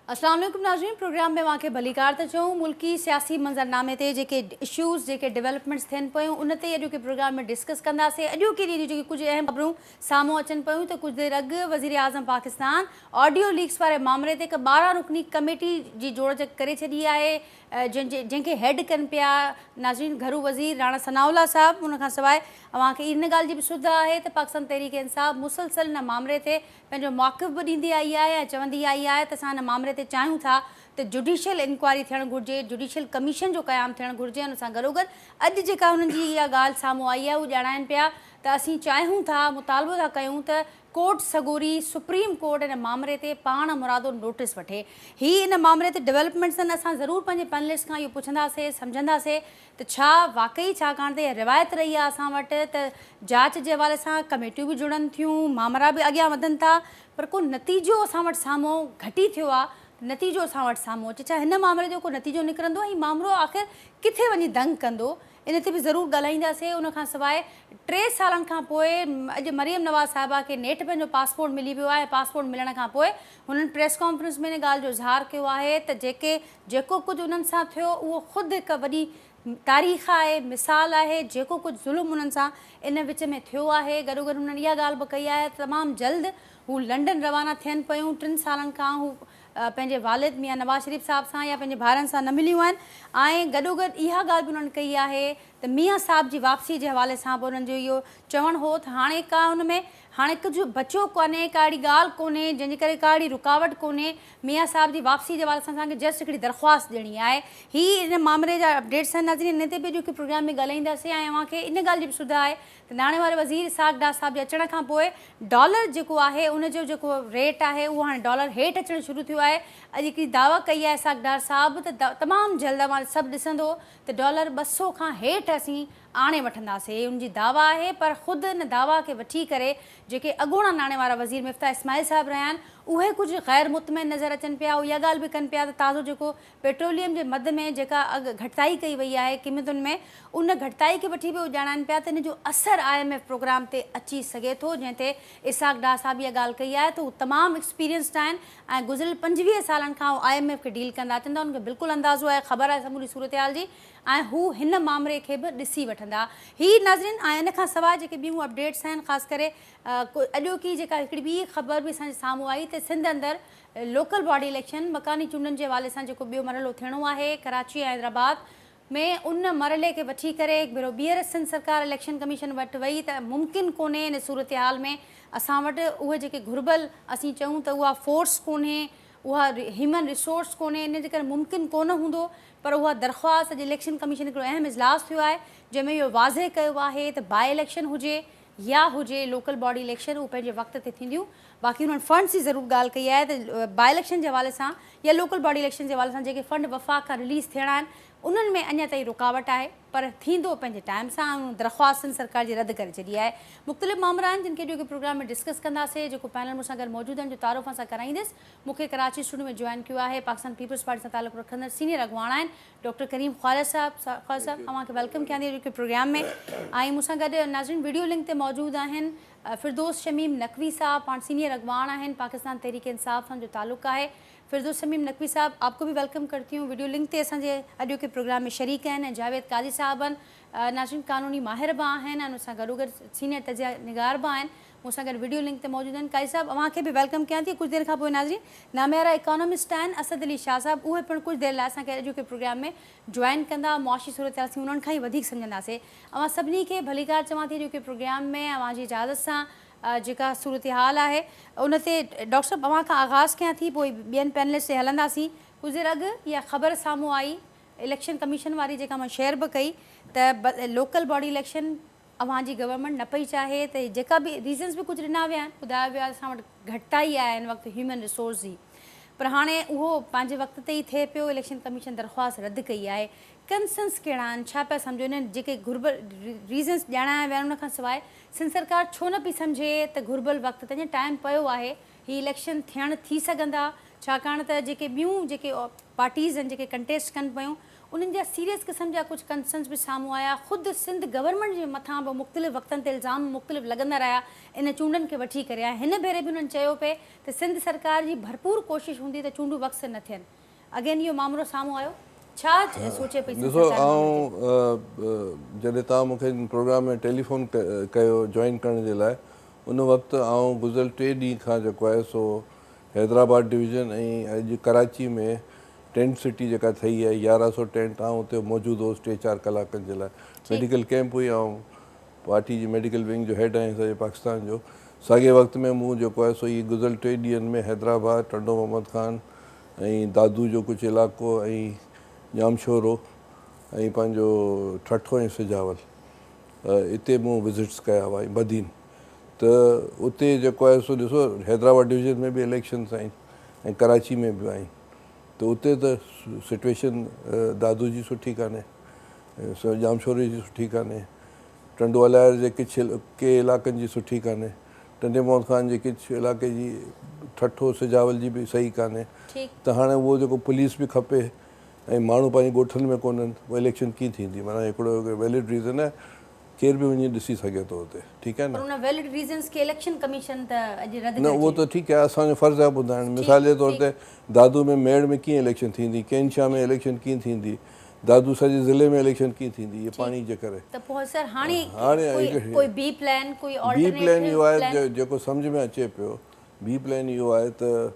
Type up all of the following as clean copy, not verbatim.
अस्सलाम वालेकुम नाज़रीन, प्रोग्राम में वाके भलीकार त चऊं मुल्की सियासी मंज़रनामे ते जेके इशूज़ जेके डेवलपमेंट्स थियनि पियूं उन ते अॼु के प्रोग्राम में डिस्कस कंदासीं। अॼु के ॾींहुं जेकी कुछ अहम ख़बरूं साम्हूं अचनि पियूं त कुछ देर अॻु वज़ीर आज़म पाकिस्तान ऑडियो लीक्स वारे मामले ते हिकु 12 रुकनी कमेटी जी जोड़ करे छॾी आहे, जंहिंखे हेड कनि पिया नाज़रीन घरू वज़ीर राणा सनाउल्ला साहब। उन खां सवाइ अव्हांखे इन ॻाल्हि जी बि सुध आहे त पाकिस्तान तहरीक इंसाफ़ मुसलसल इन मामले ते पंहिंजो मौक़िफ़ बि ॾींदी आई आहे ऐं चवंदी आई आहे त असां हिन मामले ते चाहियूं था त जुडिशियल इंक्वायरी थियणु घुरिजे, जुडिशियल कमीशन जो क़याम थियणु घुरिजे। उन सां गॾोगॾु अॼु जेका हुननि जी इहा ॻाल्हि साम्हूं आई आहे उहो ॼाणाइनि पिया त असीं चाहियूं था, मुतालबो था कयूं त कोर्ट सगोरी सुप्रीम कोर्ट इन मामले ते पाण मुरादो नोटिस वठे। हीअ इन मामले ते डेवलपमेंट्स आहिनि, असां ज़रूरु पंहिंजे पैनलिस्ट खां इहो पुछंदासीं सम्झंदासीं त छा वाक़ई छाकाणि त इहा रिवायत रही आहे असां वटि त जांच जे हवाले सां कमेटियूं बि जुड़नि थियूं, मामला बि अॻियां वधनि था, पर को नतीजो असां वटि साम्हूं घटी थियो आहे, नतीजो असां वटि साम्हूं अचे। छा हिन मामले जो को नतीजो निकिरंदो ऐं मामिलो आख़िर किथे वञी दंग कंदो, इन ते बि ज़रूरु ॻाल्हाईंदासीं। उन खां सवाइ 3 सालनि खां पोइ अॼु मरियम नवाज़ साहिबा खे नेठ पंहिंजो पासपोर्ट मिली वियो आहे। पासपोर्ट मिलण खां पोइ हुननि प्रेस कॉन्फ्रेंस में इन ॻाल्हि जो इज़हार कयो आहे त जेको कुझु उन्हनि सां थियो उहो ख़ुदि हिकु वॾी तारीख़ आहे, मिसाल आहे, जेको कुझु ज़ुल्म उन्हनि सां इन विच में थियो आहे। गॾोगॾु हुननि इहा ॻाल्हि बि कई आहे तमामु जल्द हू लंडन रवाना थियनि पियूं। 3 सालनि खां हू पंहिंजे वालिद मियां नवाज़ शरीफ़ साहब सां या पंहिंजे भाउरनि सां न मिलियूं आहिनि ऐं गॾोगॾु इहा ॻाल्हि बि उन्हनि कई आहे त मियां साहब जी वापसी जे हवाले सां बि उन्हनि जो इहो चवणु हो त हाणे का हुन में हाणे कुझु बचियो कोन्हे, का अहिड़ी ॻाल्हि कोन्हे जंहिंजे करे का अहिड़ी रुकावट कोन्हे। मियां साहब जी वापसी जे हवाले सां असांखे जस्ट हिकिड़ी दरख़्वास्त ॾियणी आहे। हीअ इन मामले जा अपडेट्स आहिनि नाज़रीन, इन ते बि जेके प्रोग्राम में ॻाल्हाईंदासीं ऐं अव्हांखे इन ॻाल्हि जी बि सुध आहे त नाणे वारे वज़ीर इसाक़ डार साहब जे अचण खां पोइ डॉलर जेको आहे उनजो जेको रेट आहे उहो हाणे डॉलर हेठि अचणु शुरू थियो आहे। अॼु हिकिड़ी दावा कई आहे इसाक़ डार साहब त तमामु जल्द मां सभु ॾिसंदो त डॉलर 200 खां हेठि असीं आणे वठंदासीं, उनजी दावा आहे। पर ख़ुदि इन दावा खे वठी करे जेके अॻूणा नाणे वारा वज़ीर मिफ्ता इस्माइल साहब रहिया आहिनि उहे कुझु ग़ैर मुतमइन नज़र अचनि पिया। इहा ॻाल्हि बि कनि पिया त ताज़ो जेको पेट्रोलियम जे मद में जेका घटिताई कई वई आहे क़ीमतुनि में, उन घटिताई खे वठी बि उहे ॼाणाइनि पिया त इन जो असरु IMF प्रोग्राम ते अची सघे थो, जंहिं ते इसाक़ डार साहब इहा ॻाल्हि कई आहे त हू तमामु एक्सपीरियंस्ड आहिनि ऐं गुज़िरियल 25 सालनि खां हू IMF खे डील कंदा अचनि था। उनखे बिल्कुलु अंदाज़ो आहे, ख़बर आहे समूरी सूरत हाल जी ऐं हू हिन मामले खे बि ॾिसी वठंदा। हीअ नाज़रीन ऐं इन खां सवाइ जेके ॿियूं अपडेट्स आहिनि, ख़ासि करे अॼोकी जेका हिकिड़ी ॿी ख़बर बि असांजे साम्हूं आई त सिंध अंदरि लोकल बॉडी इलेक्शन मकानी चूंडनि जे हवाले सां जेको ॿियो मरहलो थियणो आहे कराची ऐं हैदराबाद में, उन मरहले खे वठी करे हिकु भेरो ॿीहर सिंध सरकार इलेक्शन कमीशन वटि वई त मुमकिन कोन्हे इन सूरत हाल में असां वटि उहे जेके घुर्बल असीं चऊं त उहा फोर्स कोन्हे, उहा ह्यूमन रिसोर्स कोन्हे, इन जे करे मुमकिन कोन हूंदो। पर उहा दरख़्वास्त अॼु इलेक्शन कमीशन हिकिड़ो अहम इजलास थियो आहे जंहिंमें इहो वाज़े कयो आहे त बाई इलेक्शन हुजे या हुजे लोकल बॉडी इलेक्शन उहे पंहिंजे वक़्त ते थींदियूं। बाक़ी उन्हनि फंड्स जी ज़रूरु ॻाल्हि कई आहे त बाई इलेक्शन जे हवाले सां या लोकल बॉडी इलेक्शन जे हवाले सां जेके फंड वफ़ाक़ खां रिलीज़ थियणा आहिनि उन्हनि में अञा ताईं रुकावट आहे, पर थींदो पंहिंजे टाइम सां। ऐं दरख़्वास्तनि सरकार जी रद्द करे छॾी आहे। मुख़्तलिफ़ मामला आहिनि जिन खे अॼोके प्रोग्राम में डिस्कस कंदासीं। जेको पैनल मूंसां गॾु मौजूदु आहिनि जो तारुफ़ सां कराईंदसि, मूंखे कराची स्टूडियो में जॉइन कयो आहे पाकिस्तान पीपल्स पार्टी सां तालुक़ु रखंदड़ सीनियर अॻवान आहिनि डॉक्टर करीम ख़्वाजा साहब। तव्हांखे वेलकम कयां थी अॼोके प्रोग्राम में। ऐं मूंसां गॾु नाज़रीन वीडियो लिंक ते मौजूदु आहिनि फिरदौस शमीम नकवी साहब, पाण सीनियर अॻवान आहिनि पाकिस्तान तहरीक इंसाफ़ सां जो ताल्लुक़ु आहे। फिरदौस शमीम नकवी साहब, आपको भी वेलकम करती हूँ। वीडियो लिंक ते असांजे अॼोके प्रोग्राम में शरीक आहिनि। जावेद काज़ी साहब आहिनि नाज़रीन कानूनी माहिर बि आहिनि ऐं उनसां गॾोगॾु सीनियर तजिया निगार बि आहिनि, मूंसां गॾु वीडियो लिंक ते मौजूदु आहिनि। काज़ी साहब अव्हांखे बि वेलकम कयां थी। कुझु देरि खां पोइ नाज़रीन नामियारा इकोनॉमिस्ट आहिनि असद अली शाह साहब, उहे पिणु कुझु देरि लाइ असांखे अॼोके प्रोग्राम में जॉइन कंदा। मुआशी सूरत हाल उन्हनि खां ई वधीक सम्झंदासीं। अवां सभिनी खे भलीकार चवां थी अॼोके प्रोग्राम में अव्हांजी इजाज़त सां जेका सूरत हाल आहे उन ते डॉक्टर साहब अव्हां खां आगाज़ कयां थी, पोइ ॿियनि पैनलिस्ट ते हलंदासीं। कुझु देरि अॻु इहा ख़बर साम्हूं आई इलेक्शन कमीशन वारी जेका मां शेयर बि कई त लोकल बॉडी इलेक्शन अव्हांजी गवर्नमेंट न पई चाहे, त जेका बि रीज़न्स बि कुझु ॾिना विया आहिनि, ॿुधायो वियो आहे असां वटि घटिताई आहे हिन वक़्तु ह्यूमन रिसोर्स जी, पर हाणे उहो पंहिंजे वक़्त ते ई थिए पियो। इलेक्शन कमीशन दरख़्वास्त रद्द कई आहे। कंसर्न्स कहिड़ा आहिनि, छा पिया सम्झो इन्हनि जेके घुर्बल रीज़न्स ॼाणाया विया आहिनि उन खां सवाइ सिंध सरकार छो न पई सम्झे त घुर्बल वक़्त ते अञा टाइम पियो आहे, हीअ इलेक्शन थियणु थी सघंदा, छाकाणि त जेके ॿियूं जेके पार्टीज़ आहिनि जेके कंटेस्ट कनि पियूं उन्हनि जा सीरियस क़िस्म जा कुझु कंसर्न्स बि साम्हूं आया। ख़ुदि सिंध गवर्नमेंट जे मथां बि मुख़्तलिफ़ वक़्तनि ते इल्ज़ाम मुख़्तलिफ़ लॻंदा रहिया इन चूंडनि खे वठी करे। हिन भेरे बि उन्हनि चयो पिए त सिंध सरकार जी भरपूर कोशिशि हूंदी त चूंडूं वक़्त से न थियनि। अगेन इहो मामिलो साम्हूं आयो, छा सोचे पई सिंध ॾिसो, सरकार? जॾहिं तव्हां मूंखे प्रोग्राम में टेलीफोन कयो जॉइन करण जे लाइ, उन वक़्तु गुज़िरियल 3 ॾींहं खां जेको आहे सो हैदराबाद डिवीज़न ऐं अॼु कराची में टेंट सिटी जेका ठही आहे 1100 टेंट, उते मौजूदु होसि 3-4 कलाकनि जे लाइ। मेडिकल कैंप हुई, पार्टी जी मेडिकल विंग जो हेड आहियां सॼे पाकिस्तान जो। साॻे वक़्त में मूं जेको आहे सो इहे गुज़िरियल 3 ॾींहंनि में हैदराबाद, टंडो मोहम्मद ख़ान ऐं दादू जो कुझु इलाइक़ो ऐं जामशोरो ऐं पंहिंजो ठठो ऐं सिजावल, हिते मूं विज़िट्स कया हुआ ऐं बदीन। त उते जेको आहे सो ॾिसो, हैदराबाद डिवीज़न में बि इलेक्शन्स आहिनि ऐं कराची में बि आहिनि। त उते त सिचुएशन दादू जी सुठी कान्हे, जामशोरे जी सुठी कान्हे, टंडो अलायर जे के इलाइक़नि जी सुठी कान्हे, टंडे मोहम्मद ख़ान जे कुझु इलाइक़े जी, ठठो सिजावल जी बि सही कान्हे। त हाणे उहो जेको पुलिस बि खपे ऐं माण्हू पंहिंजे ॻोठनि में कोन्हनि, उहा इलेक्शन कीअं थींदी? माना हिकिड़ो वैलिड रीज़न आहे, केरु बि वञी ॾिसी सघे थो हुते, ठीकु आहे न? न उहो त ठीकु आहे, असांजो फ़र्ज़ु आहे ॿुधाइणु। मिसाल जे तौर ते दादू में मेड़ में कीअं इलेक्शन थींदी, केनशाह में इलेक्शन कीअं थींदी, दादू सॼे ज़िले में इलेक्शन कीअं थींदी, इहे पाणी जे करे। बी प्लान इहो आहे जेको सम्झ में अचे पियो, बी प्लान इहो आहे त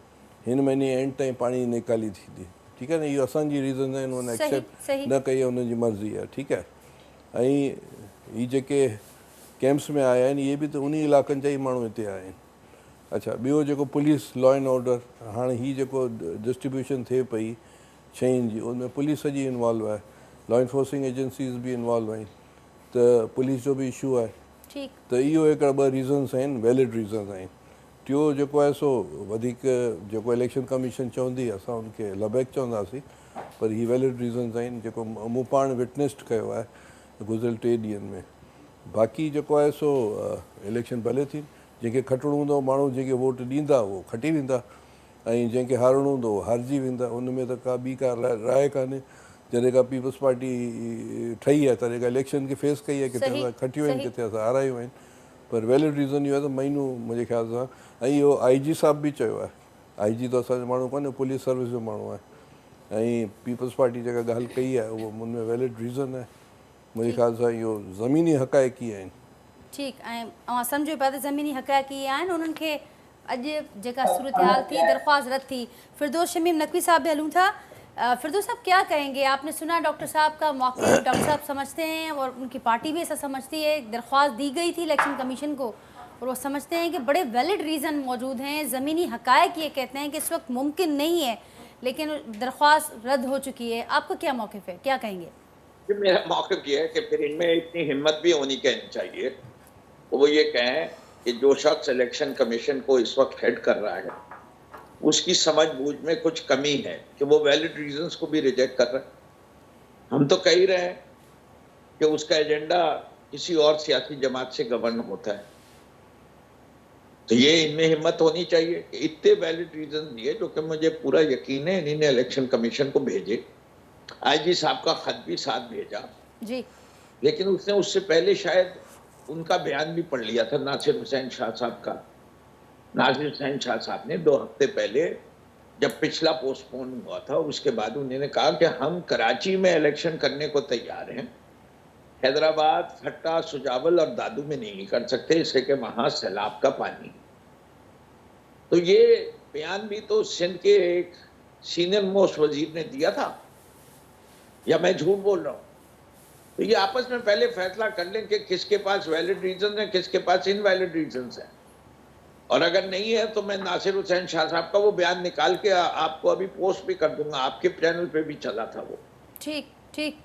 हिन महीने एंड ताईं पाणी निकाली थींदी, ठीकु आहे न? इहो असांजी रीज़न आहिनि, हुन एक्सेप्ट न कई आहे, हुनजी मर्ज़ी आहे, ठीकु आहे। ऐं हीअ जेके कैंप्स में आया आहिनि, इहे बि त उन इलाइक़नि जा ई माण्हू हिते आया आहिनि। अच्छा, ॿियो जेको पुलिस लॉ एंड ऑर्डर, हाणे हीअ जेको डिस्ट्रीब्यूशन थिए पई शयुनि जी, उनमें पुलिस सॼी इन्वॉल्व आहे, लॉ इन्फोर्सिंग एजेंसीज़ बि इन्वॉल्व आहिनि, त पुलिस जो बि इशू आहे। त इहो हिकिड़ा 2 रीज़न्स आहिनि, वैलिड रीज़न्स आहिनि। टियों जेको आहे सो वधीक जेको इलेक्शन कमीशन चवंदी, असां उनखे लबैक चवंदासीं, पर हीअ वैलिड रीज़न्स आहिनि जेको मूं पाण विटनेस्ड कयो आहे गुज़िरियल 3 ॾींहंनि में। बाक़ी जेको आहे सो इलेक्शन भले थी, जंहिंखे खटिणो हूंदो, माण्हू जेके वोट ॾींदा उहो खटी वेंदा, ऐं जंहिंखे हारणो हूंदो उहो हारिजी वेंदा। उन में त का ॿी का राय कान्हे। जॾहिं खां पीपल्स पार्टी ठही आहे, तॾहिं खां इलेक्शन खे फेस कई आहे, किथे असां खटियूं आहिनि, किथे असां हारायूं आहिनि। पर वैलिड रीज़न इहो आहे त महीनो मुंहिंजे ख़्याल सां, ऐं इहो IG साहब बि चयो आहे, IG त असांजो माण्हू कोन्हे, पुलिस सर्विस जो माण्हू आहे, ऐं पीपल्स पार्टी जेका ॻाल्हि कई आहे उहो उनमें वैलिड रीज़न आहे। मुंहिंजे ख़्याल सां इहो ज़मीनी हक़ाइक़ ई आहिनि। ठीकु, ऐं अवां सम्झो पिया त ज़मीनी हक़ाइक़ इहे आहिनि, उन्हनि खे अॼु जेका सूरत हाल थी, दरख्वास्त रद्द थी। फिरदौस शमीम नकवी साहब भी हलूँ था। फिरदौस साहब क्या कहेंगे? आपने सुना डॉक्टर साहब का मौक़िफ़, डॉक्टर साहब समझते हैं और उनकी पार्टी भी ऐसा समझती है, दरख्वास्त दी गई थी इलेक्शन कमीशन को और वो समझते हैं कि बड़े वैलिड रीज़न मौजूद हैं, ज़मीनी हक़ाइक़ ये कहते हैं कि इस वक्त मुमकिन नहीं है, लेकिन दरख्वास्त रद्द हो चुकी है। आपका क्या मौक़िफ़ है, क्या कहेंगे? मेरा मौक़िफ़ ये है कि फिर इनमें इतनी हिम्मत भी होनी चाहिए, वो ये कहें कि जो शख्स इलेक्शन कमीशन को इस वक्त हेड कर रहा है, उसकी समझ बूझ में कुछ कमी है कि वो वैलिड रीजंस को भी रिजेक्ट कर रहा है। हम तो कह ही रहे हैं कि उसका एजेंडा किसी और सियासी जमात से गवर्न होता है। तो ये इनमें हिम्मत होनी चाहिए कि इतने वैलिड रीजन दिए, जो कि मुझे पूरा यकीन है इन्हीं ने इलेक्शन कमीशन को भेजे। IG साहब का खत भी साथ भेजा जी, लेकिन उसने उससे पहले शायद उनका बयान भी पढ़ लिया था, नासिर हुसैन शाह साहब का। नासिर हुसैन शाह साहब ने 2 हफ्ते पहले जब पिछला पोस्टपोन हुआ था, उसके बाद उन्होंने कहा कि हम कराची में इलेक्शन करने को तैयार हैं, हैदराबाद, फट्टा, सुजावल और दादू में नहीं कर सकते, इससे कि वहां सैलाब का पानी। तो ये बयान भी तो सिंध के एक सीनियर मोस्ट वजीर ने दिया था, या मैं झूठ बोल रहा हूँ? तो ये आपस में पहले फैसला कर लें कि किसके पास वैलिड रीजन है, किसके पास इनवैलिड रीजन है। और अगर नहीं है तो मैं नासिर हुसैन शाह साहब का वो बयान निकाल के आपको अभी पोस्ट भी कर दूंगा, आपके चैनल पे भी चला था वो। ठीक ठीक।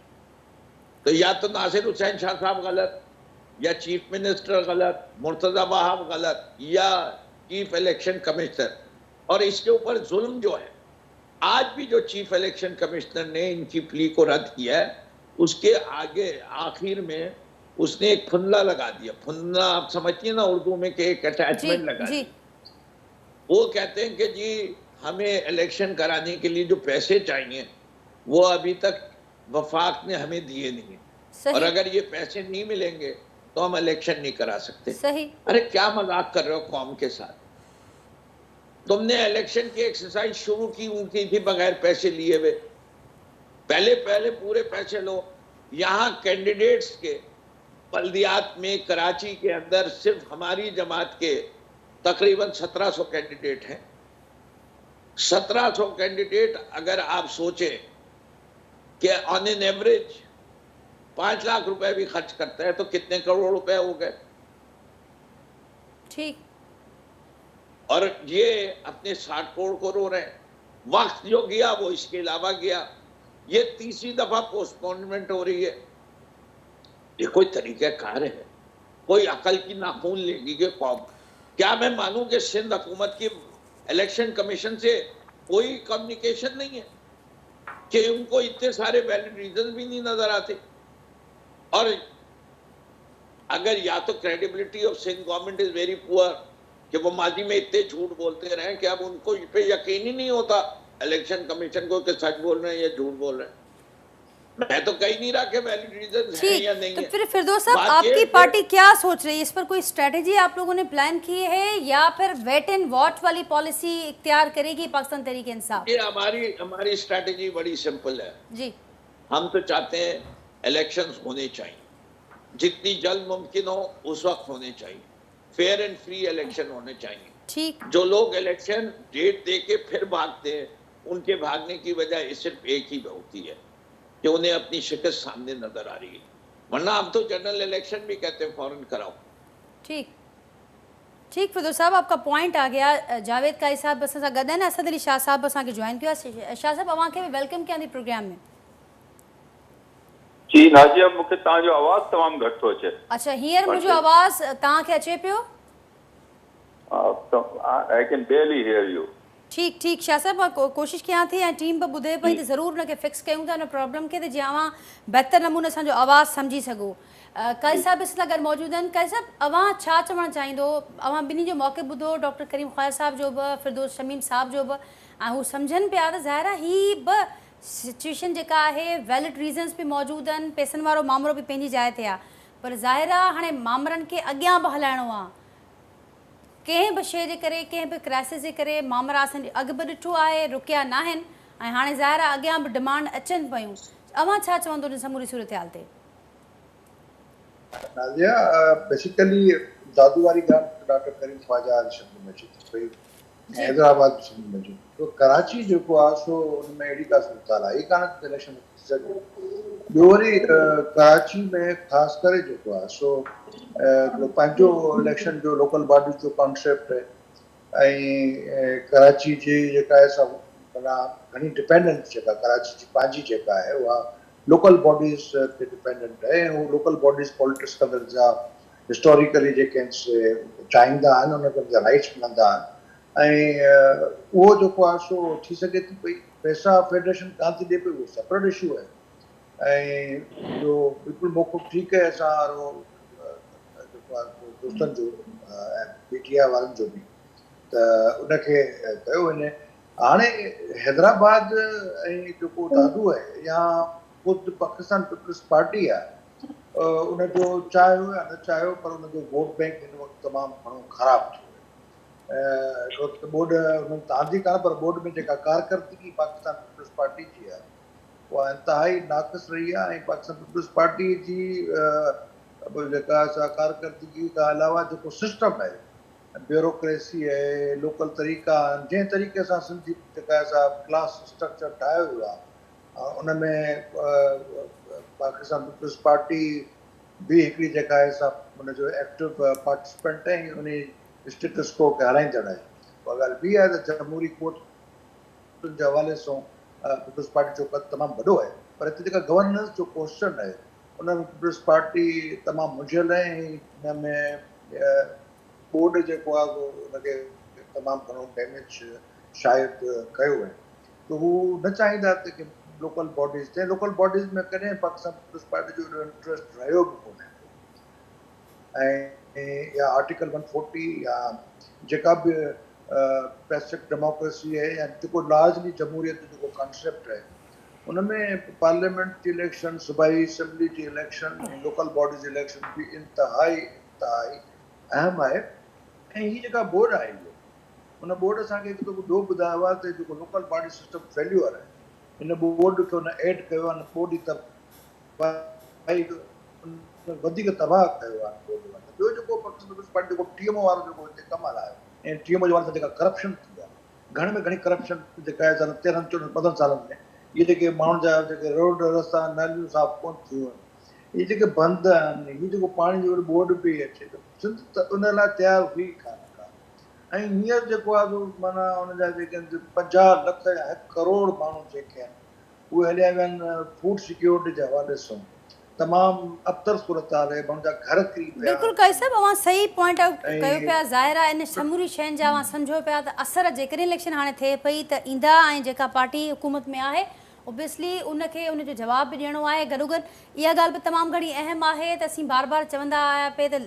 तो या तो नासिर हुसैन शाह साहब गलत, या चीफ मिनिस्टर गलत, मुर्तजा वहाब गलत, या चीफ इलेक्शन कमिश्नर। और इसके ऊपर जुल्म जो है, आज भी जो चीफ इलेक्शन कमिश्नर ने इनकी प्ली को रद्द किया है, उसके आगे आखिर में उसने एक फुंला लगा दिया। फुंला आप समझिए ना उर्दू में, कि एक अटैचमेंट लगा दिया। वो कहते हैं कि जी हमें इलेक्शन कराने के लिए जो पैसे चाहिए वो अभी तक वफाक ने हमें दिए नहीं, सही। और अगर ये पैसे नहीं मिलेंगे तो हम इलेक्शन नहीं करा सकते। सही। अरे क्या मजाक कर रहे हो कौम के साथ? तुमने इलेक्शन की एक्सरसाइज शुरू की थी बगैर पैसे लिए हुए। पहले पूरे पैसे लो। यहाँ कैंडिडेट्स के बल्दियात में कराची के अंदर सिर्फ हमारी जमात के तकरीबन 1700 कैंडिडेट हैं। 1700 कैंडिडेट, अगर आप सोचें कि ऑन एन एवरेज 5 लाख रुपए भी खर्च करते हैं तो कितने करोड़ रुपए हो गए। ठीक। और ये अपने 60 करोड़ को रो रहे हैं। वक्त जो गया वो इसके अलावा गया। ये तीसरी दफा पोस्टपोनमेंट हो रही है। ये कोई तरीक़ाकार है? कोई अकल की नाखून लेगी कि कौम? क्या मैं मानूं कि सिंध हुकूमत की इलेक्शन कमीशन से कोई कम्युनिकेशन नहीं है, कि उनको इतने सारे वैलिड रीजन भी नहीं नजर आते? और अगर या तो credibility of Sindh government is very poor, कि वो माजी में इतने झूठ बोलते रहे कि अब उनको इस पे यकीन ही नहीं होता इलेक्शन कमीशन को कि सच बोल रहे हैं या झूठ बोल रहे हैं। मैं तो कह नहीं रहा कि वैलिड रीजन है या नहीं तो है। फिर फिरदौस साहब, आपकी पार्टी क्या सोच रही है इस पर? कोई स्ट्रेटेजी आप लोगों ने प्लान की है या फिर वेट एंड वॉच वाली पॉलिसी इख्तियार करेगी पाकिस्तान तहरीक इंसाफ? ये हमारी स्ट्रेटेजी बड़ी सिंपल है जी। हम तो चाहते हैं इलेक्शंस होने चाहिए, जितनी जल्द मुमकिन हो उस वक्त होने चाहिए। फेयर एंड फ्री इलेक्शन होने चाहिए। ठीक। जो लोग इलेक्शन डेट दे के फिर भागते हैं, उनके भागने की वजह सिर्फ एक ही होती है कि उन्हें अपनी शिकस्त सामने नजर आ रही है। वरना हम तो जनरल इलेक्शन भी कहते हैं फौरन कराओ। ठीक ठीक फिरदौस साहब, आपका पॉइंट आ गया। जावेद काई साहब बस सां गॾु आहिनि, असद अली शाह साहब असांखे जॉइन कयो आहे। शाह साहब, अव्हांखे बि वेलकम कयां थी प्रोग्राम में। जी नाज़िया, मूंखे तव्हांजो आवाज़ तमामु घटि थो अचे। अच्छा, हींअर मुंहिंजो आवाज़ तव्हांखे अचे पियो? I can बेयरली here U. ठीक ठीक शाह साहब, मां कोशिशि कयां थी ऐं टीम बि ॿुधे पई त ज़रूरु हुनखे फिक्स कयूं था हुन प्रॉब्लम खे, त जीअं अव्हां बहितर नमूने असांजो आवाज़ु सम्झी सघो। काई साहब इस सां गॾु मौजूदु आहिनि। काई साहब, अव्हां छा चवणु चाहींदो? अव्हां ॿिन्ही जो मौक़े ॿुधो, डॉक्टर करीम ख्वाजा साहब जो बि, फिरदौस शमीम साहब जो बि, ऐं हू सम्झनि पिया त ज़ाहिर आहे ही बि सिचुएशन जेका आहे वैलिड रीज़न्स बि मौजूदु आहिनि, पैसनि वारो मामिलो बि पंहिंजी जाइ ते आहे, पर ज़ाहिर आहे हाणे मामरनि खे अॻियां बि हलाइणो आहे। कंहिं बि शइ जे करे, कंहिं बि क्राइसिस जे करे मामरा असां अॻु बि ॾिठो आहे, रुकिया न आहिनि, ऐं हाणे ज़ाहिर आहे अॻियां बि डिमांड अचनि पियूं। अव्हां छा चवंदो हिन समूरी सूरत हाल ते? नाज़िया, बेसिकली जादू वारी ॻाल्हि डॉक्टर करीम ख्वाजा शब्द में अचे थी पई, हैदराबाद शब्द में अचे तो कराची जेको आहे सो उन में अहिड़ी का सूरत आहे, ई कान इलेक्शन थी सघे। ॿियो वरी कराची में ख़ासि करे जेको आहे सो पंहिंजो इलेक्शन जो लोकल बॉडीज़ जो कॉन्सेप्ट है, ऐं कराची जी जेका आहे सा माना घणी डिपेंडेंस जेका कराची जी पंहिंजी जेका आहे उहा लोकल बॉडीज़ ते डिपेंडेंट है। वो लोकल बॉडीज़ पॉलिटिक्स कंदड़ जा हिस्टोरिकली जेके चाहींदा आहिनि उनखे उनजा राइट्स मिलंदा आहिनि, ऐं उहो जेको आहे सो थी सघे थी पई पैसा फेडरेशन कान थी ॾिए पई, उहो सेपरेट इशू आहे। ऐं जो बिल्कुलु मौक़िफ़ ठीकु आहे असां वारो जेको आहे दोस्तनि जो ऐं PTI वारनि जो बि, त उनखे कयो वञे। हाणे हैदराबाद ऐं जेको दादू आहे या ख़ुदि पाकिस्तान पीपल्स पार्टी आहे, उनजो चाहियो या न चाहियो पर उनजो वोट बैंक हिन वक़्तु तमामु घणो ख़राबु थियो आहे। बोर्ड उन्हनि तव्हांजी कान, पर बोर्ड में जेका कारकर्दगी पाकिस्तान पीपल्स पार्टी जी आहे उहा इंतिहाई नाक़िस रही आहे। ऐं पाकिस्तान पीपल्स पार्टी जी जेका असां कारकर्दगी खां अलावा जेको सिस्टम आहे, ब्यूरोक्रेसी आहे, लोकल तरीक़ा आहिनि, जंहिं तरीक़े सां सिंधी जेका असां क्लास स्ट्रक्चर ठाहियो वियो आहे, उन में पाकिस्तान पीपल्स पार्टी भी हिकिड़ी जेका आहे सा उनजो एक्टिव पार्टिसिपेंट है, उन स्टेटस को खे हलाईंदड़ आहे। उहा ॻाल्हि ॿी आहे त जमहूरी कोर्ट जे हवाले सां पीपल्स पार्टी जो कदु तमामु वॾो आहे, पर हिते जेका गवर्नेंस जो क्वेश्चन आहे उन में पीपल्स पार्टी तमामु मुंझियल आहे। हिन में बोर्ड जेको आहे उनखे तमामु घणो डैमेज शायदि कयो आहे, त हू न चाहींदा त की लोकल बॉडीज़ ते, लोकल बॉडीज़ में कॾहिं पाकिस्तान पीपल्स पार्टी जो इंट्रस्ट रहियो बि कोन्हे। ऐं या आर्टिकल 140 या जेका बि पैसिफिक डेमोक्रेसी है या जेको लार्जली जमहूरियत जो जेको कॉन्सेप्ट है उनमें पार्लियामेंट जी इलेक्शन, सूबाई असम्बली जी इलेक्शन, लोकल बॉडीज इलेक्शन भी इंतहाई अहम आहे। ऐं हीअ जेका बोर्ड आहे उन बोर्ड असांखे हिकु दफ़ो ॿियो ॿुधायो आहे त जेको लोकल बॉडी सिस्टम फेल्यूअर आहे, हिन बोर्ड खे हुन एड कयो आहे, बोर्ड जी वधीक तबाह कयो आहे बोर्ड। ॿियो जेको पीपल्स पार्टी जेको TMO वारो जेको हिते कमाल आहे ऐं TMO जे वारे सां जेका करप्शन थी आहे, घणे में घणी करप्शन जेका आहे 13 14 15 सालनि में, इहे जेके माण्हुनि जा जेके रोड रस्ता नालियूं साफ़ कोन थियूं आहिनि, इहे जेके बंदि आहिनि, हीअ जेको पाणी जो बोर्ड पई अचे त सिंध त उन लाइ तयारु हुई कान का। ऐं हींअर जेको आहे माना हुनजा जेके 50 लख या 1 करोड़ माण्हू जेके आहिनि उहे हलिया विया आहिनि फूड सिक्योरिटी जे हवाले सां। तमामु अबतर सूरत हाल आहे, माण्हुनि जा घर किरी पिया। बिल्कुलु कई साहब, अवां सही पॉइंट कयो पिया। ज़ाहिर आहे इन समूरी शयुनि जा अवां सम्झो पिया त असर जेकॾहिं इलेक्शन हाणे थिए पई त ईंदा, ऐं जेका पार्टी हुकूमत में आहे ओबियसली उनखे उनजो जवाब बि ॾियणो आहे। गॾोगॾु इहा ॻाल्हि बि तमामु घणी अहम आहे त असीं बार बार चवंदा आया पिए त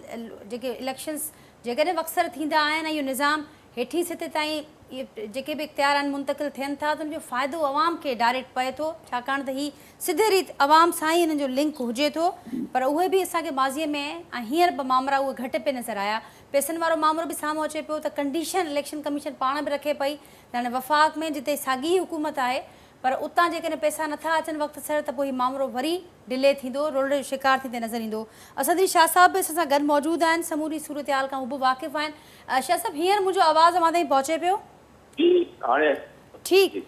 जेके इलेक्शन्स जेकॾहिं अक्सर थींदा आहिनि ऐं इहो निज़ाम हेठी सतह ताईं इहे जेके बि इख़्तियार आहिनि मुंतक़िल थियनि था त उनजो फ़ाइदो अवाम खे डायरेक्ट पए थो, छाकाणि त हीअ सिधे रीति अवाम सां ई हिन जो लिंक हुजे थो। पर उहे बि असांखे माज़ीअ में ऐं हींअर बि मामला उहे घटि पे नज़र आया। पैसनि वारो मामिलो बि साम्हूं अचे पियो त कंडीशन इलेक्शन कमीशन पाण बि रखे पई त हाणे वफ़ाक़ में जिते साॻी हुकूमत आहे पर उतां जेकॾहिं पैसा नथा अचनि वक़्तु सर त पोइ हीउ मामिलो वरी डिले थींदो, रोड जो शिकार थींदे नज़र ईंदो। असदी शाह साहब बि असां सां गॾु मौजूदु आहिनि, समूरी सूरत हाल खां हू बि वाक़िफ़ आहिनि। शाह साहब, हींअर मुंहिंजो आवाज़ु अवां ताईं पहुचे पियो? ठीकु।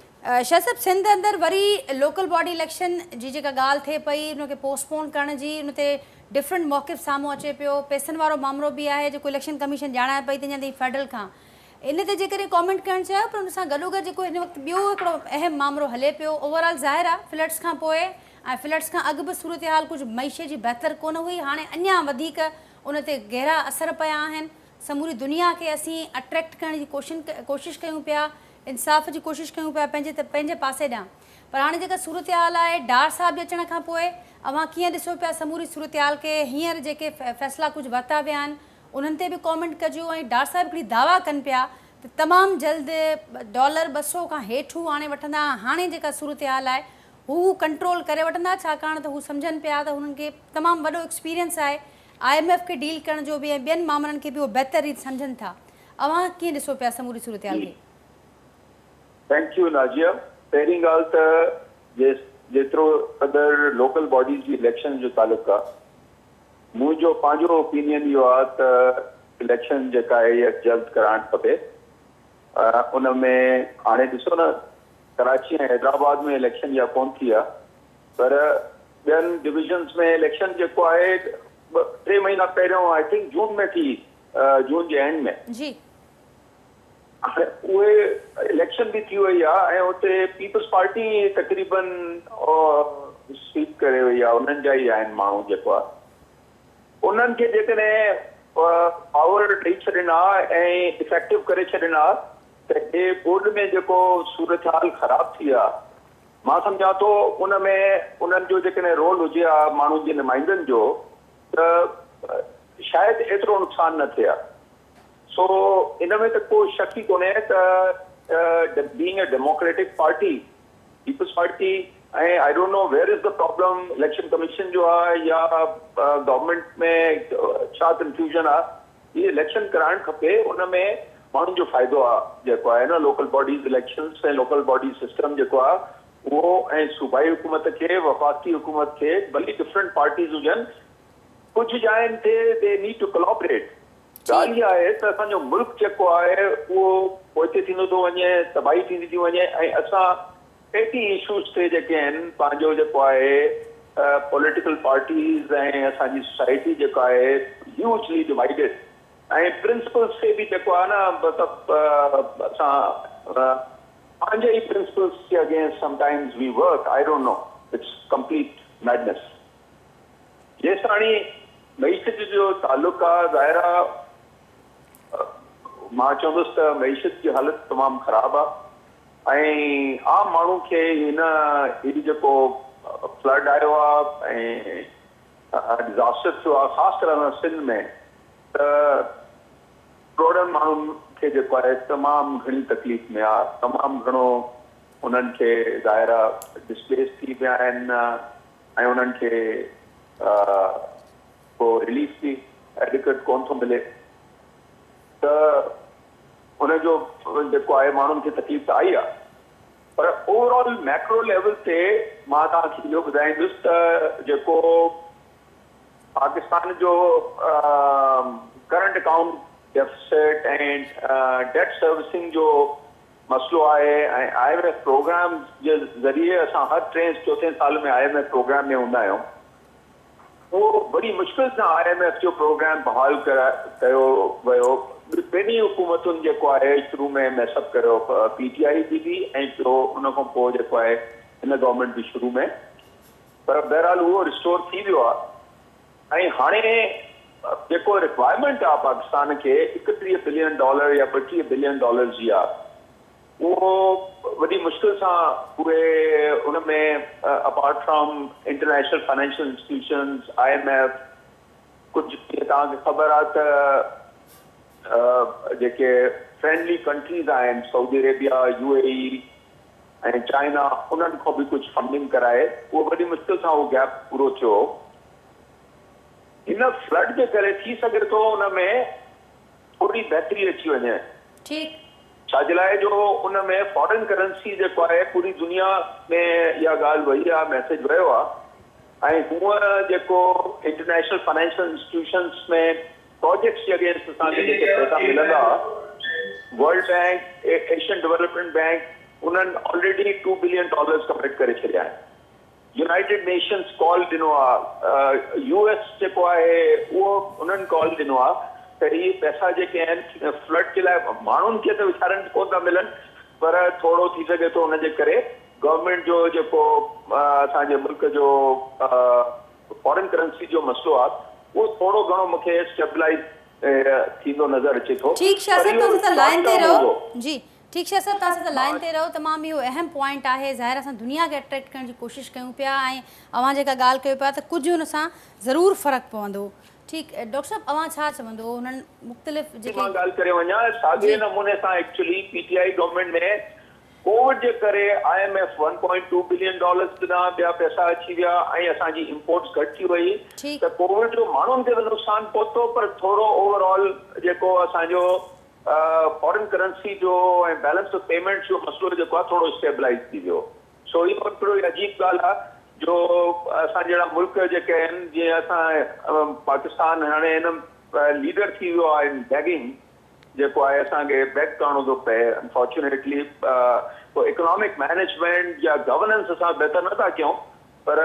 शाह साहब, सिंध अंदरि वरी लोकल बॉडी इलेक्शन जी जेका ॻाल्हि थिए पई उनखे पोस्टपोन करण जी, उन ते डिफरेंट मौक़िफ़ साम्हूं अचे पियो। पैसनि वारो मामिलो बि आहे जेको इलेक्शन कमीशन ॼाणाए पई त अञा ताईं फेडरल खां इन ते जेकॾहिं कॉमेंट करणु चाहियो, पर उन सां गॾोगॾु जेको हिन वक़्तु ॿियो हिकिड़ो अहम मामिलो हले पियो, ओवरऑल ज़ाहिर आहे फ्लड्स खां पोइ ऐं फ्लड्स खां अॻु बि सूरत हाल कुझु मईशत जी बहितर कोन हुई, हाणे अञा वधीक उन ते गहरा असर पिया आहिनि। समूरी दुनिया खे असीं अट्रैक्ट करण जी कोशिशि कयूं पिया, इंसाफ़ जी कोशिशि कयूं पिया पंहिंजे पासे ॾांहुं। पर हाणे जेका सूरत हाल आहे, डार साहब जे अचण खां पोइ अवां कीअं ॾिसो पिया समूरी सूरत हाल खे? हींअर जेके फ़ैसिला कुझु वरिता विया आहिनि उन्हनि ते बि कॉमेंट कजो। ऐं डार साहब हिकिड़ी दावा कनि पिया त तमामु जल्द $200 खां हेठि हाणे वठंदा, हाणे जेका सूरत हाल आहे हू कंट्रोल करे वठंदा, छाकाणि त हू सम्झनि पिया त हुननि खे तमामु वॾो एक्सपीरियंस आहे IMF खे डील करण जो बि ऐं ॿियनि मामलनि खे बि उहो बहितर रीति सम्झनि था। अवां कीअं ॾिसो पिया समूरी सूरत हाल खे? Thank U Nazia. पहिरीं ॻाल्हि त जेतिरो क़दुरु लोकल बॉडीज़ जी इलेक्शन जो तालुक़ु आहे, मुंहिंजो पंहिंजो ओपिनियन इहो आहे त इलेक्शन जेका आहे इहा जल्द कराइणु खपे। उन में हाणे ॾिसो न, कराची ऐं हैदराबाद में इलेक्शन या कोन थी आहे, पर ॿियनि डिविजन्स में इलेक्शन जेको आहे 3 महीना पहिरियों आई थिंक जून में थी, जून जे एंड में जी उहे इलेक्शन बि थी वई आहे ऐं हुते पीपल्स पार्टी तक़रीबन स्वीप करे वई आहे। उन्हनि जा ई आहिनि माण्हू जेको आहे, उन्हनि खे जेकॾहिं पावर ॾेई छॾिना ऐं इफेक्टिव करे छॾिना त हे बोर्ड में जेको सूरत हाल ख़राब थी आहे, मां सम्झां थो उन में उन्हनि जो जेकॾहिं रोल हुजे हा माण्हुनि जे नुमाइंदनि जो, त शायदि एतिरो नुक़सानु न थिए हा। सो इन में त को शक ई कोन्हे त being a democratic party, people's party, ऐं I don't know where is the problem, election commission जो आहे या गवर्नमेंट में छा कंफ्यूजन आहे, ये इलेक्शन कराइणु खपे। उन में माण्हुनि जो फ़ाइदो आहे जेको आहे न, लोकल बॉडीज़ इलेक्शन्स ऐं लोकल बॉडी सिस्टम जेको आहे उहो, ऐं सूबाई हुकूमत खे, वफ़ाक़ी हुकूमत खे, भली डिफरेंट पार्टीज़ हुजनि, कुझु जाइनि ते दे नीड टू कोलैबोरेट। ॻाल्हि इहा आहे त असांजो मुल्क जेको आहे उहो पोइते थींदो थो वञे, तबाही थींदी थी वञे, ऐं असां पेटी इशूज़ ते जेके आहिनि पंहिंजो जेको आहे पॉलिटिकल पार्टीज़ ऐं असांजी सोसाइटी जेको आहे ह्यूजली डिवाइडेड, ऐं प्रिंसिपल्स खे बि जेको आहे न मतिलबु असां पंहिंजे ई प्रिंसिपल्स जे against sometimes we work. I don't know, it's complete madness. जेसिताणी मईशत जो तालुक़ु आहे, ज़ाहिर आहे मां चवंदुसि त मईशत जी हालति तमामु ख़राबु आहे ऐं आम माण्हू खे हिन जेको फ्लड आयो आहे ऐं डिज़ास्टर थियो आहे, ख़ासि तरह सां सिंध में, त करोड़नि माण्हुनि खे जेको आहे तमामु घणी तकलीफ़ में आहे, तमामु घणो उन्हनि खे ज़ाहिर आहे डिस्प्लेस थी विया आहिनि ऐं उन्हनि खे को रिलीफ बि एडिक्वेट कोन थो मिले, त उनजो जेको आहे माण्हुनि खे तकलीफ़ त आई आहे। पर ओवरऑल मैक्रो लेवल ते मां तव्हांखे इहो ॿुधाईंदुसि त जेको पाकिस्तान जो करंट अकाउंट डेफिसिट ऐं डेट सर्विसिंग जो मसलो आहे ऐं IMF प्रोग्राम जे ज़रिए असां हर 3-4 साल में IMF प्रोग्राम में हूंदा आहियूं। उहो बड़ी मुश्किल सां IMF जो प्रोग्राम बहाल कयो वियो। ॿिन्ही हुकूमतुनि जेको आहे शुरू में मैसअप कयो, PTI जी बि ऐं ॿियो उन खां पोइ जेको आहे हिन गवर्नमेंट बि शुरू में, पर बहरहाल उहो रिस्टोर थी वियो आहे। ऐं हाणे जेको रिक्वायरमेंट आहे पाकिस्तान खे $31 बिलियन या $32 बिलियन जी आहे, उहो वॾी मुश्किल सां उहे उन में apart from international financial institutions IMF कुझु तव्हांखे ख़बर आहे त जेके फ्रेंडली कंट्रीज़ आहिनि सऊदी अरेबिया, UAE ऐं चाइना, उन्हनि खां बि कुझु फंडिंग कराए उहो वॾी मुश्किल सां उहो गैप पूरो थियो। हिन फ्लड जे करे थी सघे थो उन में थोरी बहितरी अची वञे। छाजे लाइ जो उन में फॉरेन करेंसी जेको आहे पूरी दुनिया में इहा ॻाल्हि वई आहे, मैसेज वियो आहे। ऐं हूअं जेको इंटरनेशनल फाइनेंशियल इंस्टीट्यूशंस में प्रोजेक्ट्स जे अगेंस्ट असांखे जेके पैसा मिलंदा, world bank, Asian development bank, उन्हनि ऑलरेडी $2 बिलियन कमिट करे छॾिया आहिनि। यूनाइटेड नेशंस कॉल ॾिनो आहे, US जेको आहे उहो उन्हनि कॉल ॾिनो आहे त इहे पैसा जेके आहिनि फ्लड जे लाइ माण्हुनि खे त वीचारनि कोन था मिलनि, पर थोरो थी सघे थो उनजे करे गवर्नमेंट जो जेको असांजे मुल्क जो फॉरेन करेंसी जो मसलो आहे वो थोड़ो घणो मूंखे स्टेबलाइज थींदो नज़र अचे थो। ठीक शाह साहब, तव्हां सां लाइन ते रहो जी। ठीक शाह साहब, तव्हां सां लाइन ते रहो। तमामु इहो अहम पॉइंट आहे। ज़ाहिर असां दुनिया खे अट्रैक्ट करण जी कोशिशि कयूं पिया ऐं अवां जेका ॻाल्हि कयो पिया त कुझु हुन सां ज़रूरु फ़र्क़ु पवंदो। ठीक डॉक्टर साहब, अवां छा चवंदो हुननि मुख़्तलिफ़ जेके मां ॻाल्हि करे वञा साॻे नमूने सां एक्चुअली PTI गवर्नमेंट में कोविड जे करे IMF $1.2 बिलियन ॾिना, ॿिया पैसा अची विया ऐं असांजी इम्पोर्ट्स घटि थी वई, त कोविड जो माण्हुनि खे बि नुक़सानु पहुतो, पर थोरो ओवरऑल जेको असांजो फॉरेन करेंसी जो ऐं बैलेंस ऑफ पेमेंट जो मसलो जेको आहे थोरो स्टेबलाइज थी वियो। सो इहो हिकिड़ो अजीब ॻाल्हि आहे जो असां जहिड़ा मुल्क जेके आहिनि, जीअं असां पाकिस्तान हाणे हिन लीडर थी वियो आहे इन बैगिंग, जेको आहे असांखे बैक करणो थो पए अनफॉर्चुनेटली। इकोनॉमिक मैनेजमेंट या गवर्नेंस असां बहितर नथा कयूं, पर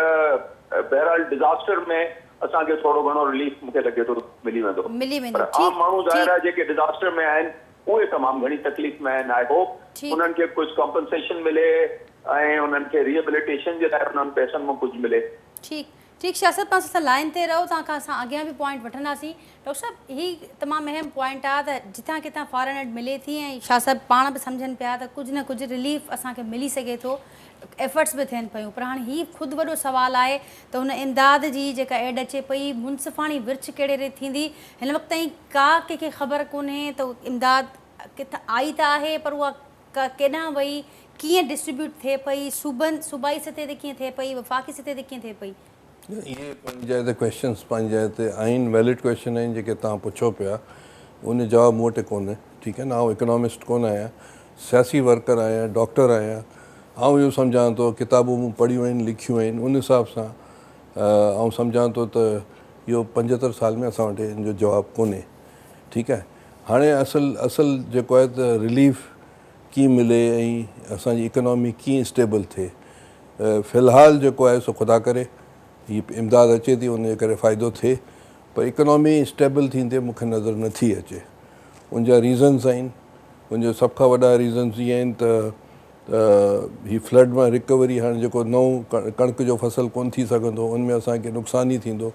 बहरहाल डिज़ास्टर में असांखे थोरो घणो रिलीफ मूंखे लॻे थो मिली वेंदो। पर आम माण्हू ज़ाहिर आहे जेके डिज़ास्टर में आहिनि उहे तमामु घणी तकलीफ़ में आहिनि। आई होप उन्हनि खे कुझु कॉम्पनसेशन मिले ऐं उन्हनि खे रिहेबिलिटेशन जे लाइ उन्हनि पैसनि में कुझु मिले। ठीक शाह साहब, तव्हां सां लाइन ते रहो, तव्हांखां असां अॻियां बि पॉइंट वठंदासीं। डॉक्टर साहब, हीउ तमामु अहम पॉइंट आहे त जितां किथां फॉरेन एड मिले थी ऐं शाह साहब पाण बि सम्झनि पिया त कुझु न कुझु रिलीफ असांखे मिली सघे थो, एफर्ट्स बि थियनि पियूं। पर हाणे हीउ ख़ुदि वॾो सुवालु आहे त हुन इमदाद जी जेका एड अचे पई, मुनसिफ़ाणी विर्छ कहिड़े रे थींदी, हिन वक़्त ताईं का कंहिंखे ख़बर कोन्हे त इमदाद किथां आई त आहे, पर उहा केॾांहुं वई, कीअं डिस्ट्रीब्यूट थिए पई, सूबाई सतह ते कीअं थिए पई, वफ़ाक़ी सतह ते कीअं थिए पई। इहे पंहिंजी जाइ ते क्वेश्चन्स पंहिंजी जाइ ते आहिनि, वैलिड क्वेश्चन आहिनि जेके तव्हां पुछो पिया, उन जवाब मूं वटि कोन्हे। ठीकु आहे न, आउं इकोनॉमिस्ट कोन आहियां, सियासी वर्कर आहियां, डॉक्टर आहियां। आउं इहो सम्झां थो, किताबूं मूं पढ़ियूं आहिनि, लिखियूं आहिनि, उन हिसाब सां आउं सम्झां थो त इहो 75 साल में असां वटि हिन जो जवाबु कोन्हे। ठीकु आहे, हाणे असुलु जेको आहे त रिलीफ कीअं मिले ऐं असांजी इकोनॉमी कीअं स्टेबल थिए। फ़िलहालु जेको आहे सो ख़ुदा करे हीअ इमदाद अचे थी, उनजे करे फ़ाइदो थिए, पर इकोनॉमी स्टेबल थींदे मूंखे नज़र नथी अचे। उनजा रीज़न्स आहिनि, उनजो सभ खां वॾा रीज़न्स इहे आहिनि त हीअ फ्लड मां रिकवरी, हाणे जेको नओं कणिक जो फसल कोन थी सघंदो, उनमें असांखे नुक़सानु ई थींदो,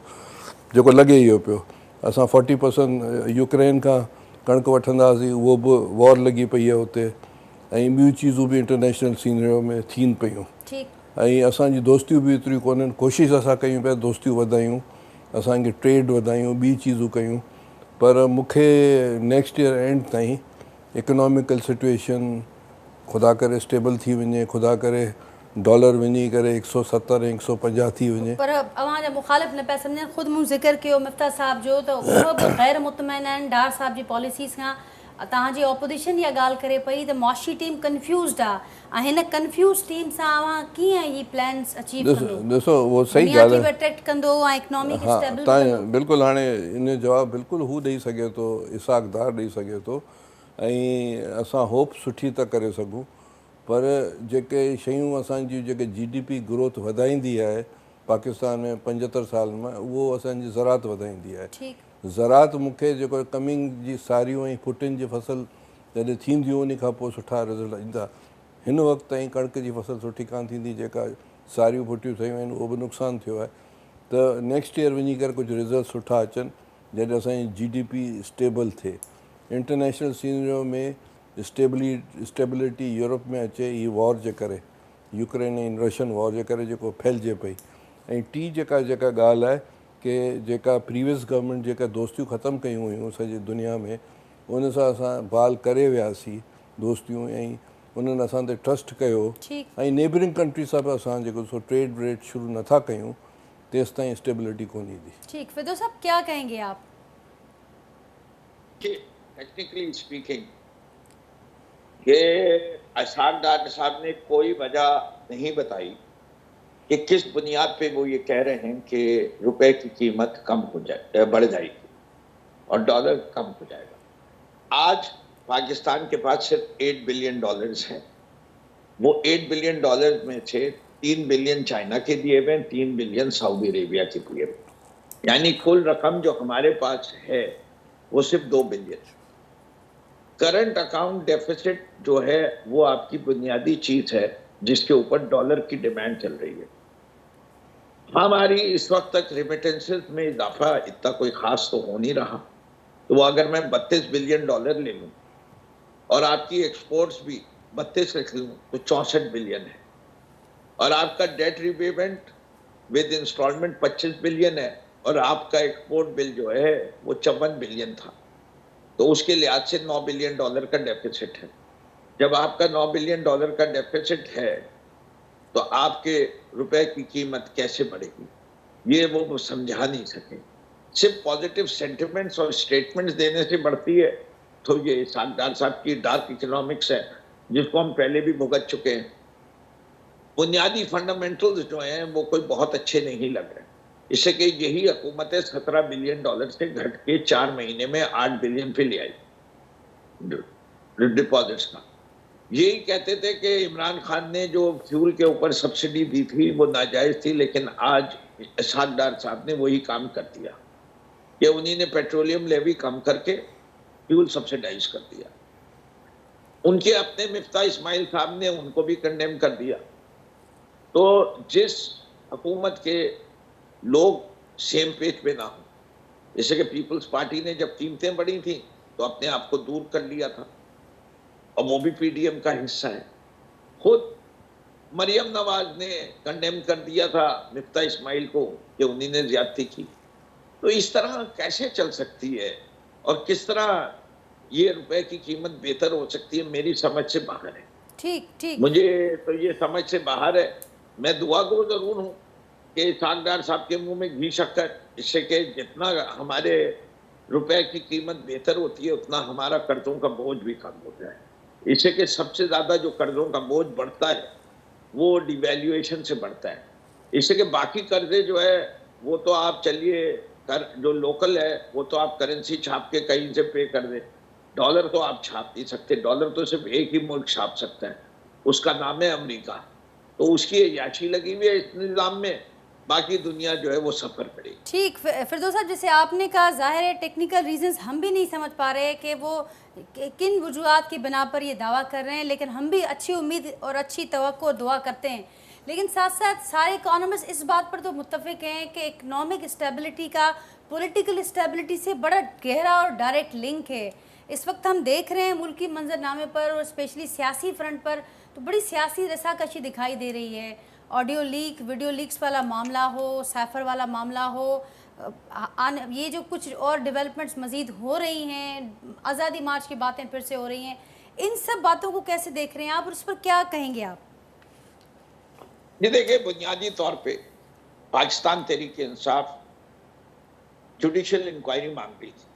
जेको लॻे इहो पियो। असां 40% यूक्रेन खां कणिक वठंदा हुआसीं, उहो बि वॉर लॻी पई आहे हुते, ऐं ॿियूं चीज़ूं बि इंटरनेशनल सीनरियो में थियनि पियूं, ऐं असांजी दोस्तियूं बि एतिरियूं कोन्हनि। कोशिशि असां कयूं पिया दोस्तियूं वधायूं, असांखे ट्रेड वधायूं, ॿी चीज़ूं कयूं, पर मूंखे नेक्स्ट ईयर एंड ताईं इकोनॉमिकल सिचुएशन खुदा करे स्टेबल थी वञे, खुदा करे डॉलर वञी करे 170 150 थी वञे। पर अवां जा मुखालिफ़ न पिया सम्झनि, ख़ुदि मूं ज़िक्र कयो मिफ्ता साहब जो, त उहे बि गैर मुतमइन आहिनि डार साहब जी पॉलिसीज़ खां। तव्हांजी ऑपोजिशन इहा ॻाल्हि करे पई त मुआशी टीम कंफ्यूज़ड आहे, ऐं हिन कंफ्यूज़ टीम सां अवां कीअं ही प्लान्स अचीव कंदो? ॾिसो उहो सही ॻाल्हि आहे, अट्रैक्ट कंदो ऐं इकोनॉमिक हा स्टेबल तव्हां बिल्कुलु हाणे इन जवाबु बिल्कुलु हू ॾेई सघे थो, इसाक़दार ॾेई सघे थो, ऐं असां होप सुठी था करे सघूं। पर जेके शयूं असांजी जेके GDP ग्रोथ वधाईंदी आहे पाकिस्तान में 75 साल में, उहो असांजी ज़रात वधाईंदी आहे। ज़रात मूंखे जेको कमिंग जी सारियूं ऐं फुटिन जी फसल जॾहिं थींदियूं उन खां पोइ सुठा रिज़ल्ट ईंदा। हिन वक़्तु ताईं कणिक जी फसल सुठी कान थींदी, जेका सारियूं फुटियूं ठहियूं आहिनि उहो बि नुक़सानु थियो आहे। त नेक्स्ट ईयर वञी करे कुझु रिज़ल्ट सुठा अचनि जॾहिं असांजी GDP स्टेबल थिए। इंटरनेशनल सीनरियो में स्टेबिलिटी यूरोप में अचे, ही वॉर जे करे, यूक्रेन ऐं रशियन वॉर जे करे जेको फैलिजे पई। ऐं टी जेका ॻाल्हि आहे कि जेका प्रीवियस गवर्नमेंट जेका दोस्तियूं ख़तमु कयूं हुयूं सॼी दुनिया में, उन सां असां बाल करे वियासीं दोस्तियूं, ऐं उन्हनि असां ते ट्रस्ट कयो, ऐं नेबरिंग कंट्री सां बि असां जेको सो ट्रेड व्रेड शुरू नथा कयूं तेसि ताईं स्टेबिलिटी कोन ईंदी। ठीक, फिरदौस साहब क्या कहेंगे आप? टेक्निकली स्पीकिंग कि इसाक़ डार साहब ने कोई वजह नहीं बताई कि किस बुनियाद पे वो ये कह रहे हैं कि रुपए की कीमत कम हो जाए, बढ़ जाएगी और डॉलर कम हो जाएगा। आज पाकिस्तान के पास सिर्फ $8 बिलियन हैं। वो $8 बिलियन में से 3 बिलियन चाइना के दिए हुए, 3 बिलियन सऊदी अरेबिया के दिए हुए, यानी कुल रकम जो हमारे पास है वो सिर्फ 2 बिलियन। करंट अकाउंट डेफिसिट जो है वो आपकी बुनियादी चीज है जिसके ऊपर डॉलर की डिमांड चल रही है। हमारी इस वक्त तक रिमिटेंसेस में इजाफा इतना कोई खास तो हो नहीं रहा। तो अगर मैं $32 बिलियन ले लूं और आपकी एक्सपोर्ट्स भी 32 रख लूं तो 64 बिलियन है, और आपका debt repayment with instalment 25 billion है, और आपका एक्सपोर्ट बिल जो है वो 54 बिलियन था। तो उसके लिहाज से $9 बिलियन का डेफिसिट है। जब आपका $9 बिलियन का डेफिसिट है तो आपके रुपए की कीमत कैसे बढ़ेगी, ये वो समझा नहीं सके। सिर्फ पॉजिटिव सेंटिमेंट्स और स्टेटमेंट्स देने से बढ़ती है, तो ये इसाक़ डार साहब की डार्क इकोनॉमिक्स है जिसको हम पहले भी भुगत चुके हैं। बुनियादी फंडामेंटल्स जो हैं वो कोई बहुत अच्छे नहीं लग रहे, इससे कि यही हुकूमत $17 बिलियन से घट के 4 महीने में 8 बिलियन पे ले आई डिपॉजिट्स का। यही कहते थे कि इमरान खान ने जो फ्यूल के ऊपर सब्सिडी दी थी वो नाजायज थी, लेकिन आज इसाक़ डार साहब ने वही काम कर दिया कि उन्हीं ने पेट्रोलियम लेवी कम करके फ्यूल सब्सिडाइज कर दिया। उनके अपने मिफ्ता इस्माइल साहब ने उनको भी कंडेम कर दिया। तो जिस हुकूमत के लोग सेम पेज पे ना हो, जैसे कि पीपल्स पार्टी ने जब कीमतें बढ़ी थी तो अपने आप को दूर कर लिया था, और वो भी PDM का हिस्सा है। खुद मरियम नवाज ने कंडेम कर दिया था मिफ्ता इस्माइल को कि उन्हीं ने ज्यादती की। तो इस तरह कैसे चल सकती है और किस तरह ये रुपए की कीमत बेहतर हो सकती है, मेरी समझ से बाहर है। ठीक, मुझे तो ये समझ से बाहर है। मैं दुआ गो जरूर हूँ कि इसाक़ डार साहब के मुंह में घी शक्कर, इससे कि जितना हमारे रुपए की कीमत बेहतर होती है उतना हमारा कर्जों का बोझ भी कम होता है। इससे कि सबसे ज्यादा जो कर्जों का बोझ बढ़ता है वो डिवैल्यूएशन से बढ़ता है। इससे कि बाकी कर्जे जो है वो तो आप चलिए जो लोकल है वो तो आप करेंसी छाप के कहीं से पे कर दे, डॉलर तो आप छाप नहीं सकते। डॉलर तो सिर्फ एक ही मुल्क छाप सकता है, उसका नाम है अमेरिका। तो उसकी याशी लगी हुई है इस निज़ाम में, बाकी दुनिया जो है वो सफ़र करेगी। ठीक, फिरदौस साहब जैसे आपने कहा, जाहिर है टेक्निकल रीजंस हम भी नहीं समझ पा रहे कि वो किन वजूहात की बिना पर ये दावा कर रहे हैं, लेकिन हम भी अच्छी उम्मीद और अच्छी तवक्को और दुआ करते हैं। लेकिन साथ साथ सारे इकोनॉमिस्ट इस बात पर तो मुत्तफिक हैं कि इकनॉमिक स्टेबिलिटी का पॉलिटिकल स्टेबिलिटी से बड़ा गहरा और डायरेक्ट लिंक है। इस वक्त हम देख रहे हैं मुल्की मंजरनामे पर और स्पेशली सियासी फ्रंट पर तो बड़ी सियासी रसाकशी दिखाई दे रही है। ऑडियो लीक, वीडियो लीक्स वाला मामला हो, साइफर वाला मामला हो, ये जो कुछ और डेवलपमेंट्स मज़ीद हो रही हैं, आज़ादी मार्च की बातें फिर से हो रही हैं, इन सब बातों को कैसे देख रहे हैं आप और उस पर क्या कहेंगे आप? ये देखिए, बुनियादी तौर पे पाकिस्तान तहरीक इंसाफ जुडिशियल इंक्वायरी मांग रही थी।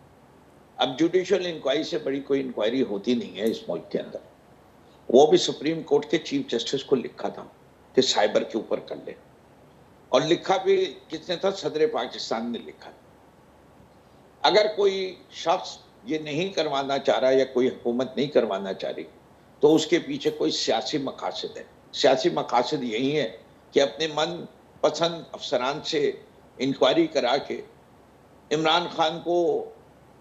अब जुडिशियल इंक्वायरी से बड़ी कोई इंक्वायरी होती नहीं है इस मुल्क के अंदर। वो भी सुप्रीम कोर्ट के चीफ जस्टिस को लिखा था कि साइबर के ऊपर कर ले, और लिखा भी किसने था? सदर पाकिस्तान ने लिखा। अगर कोई शख्स ये नहीं करवाना चाह रहा या कोई हुकूमत नहीं करवाना चाह रही तो उसके पीछे कोई सियासी मकासद है। सियासी मकासद यही है कि अपने मन पसंद अफसरान से इंक्वायरी करा के इमरान खान को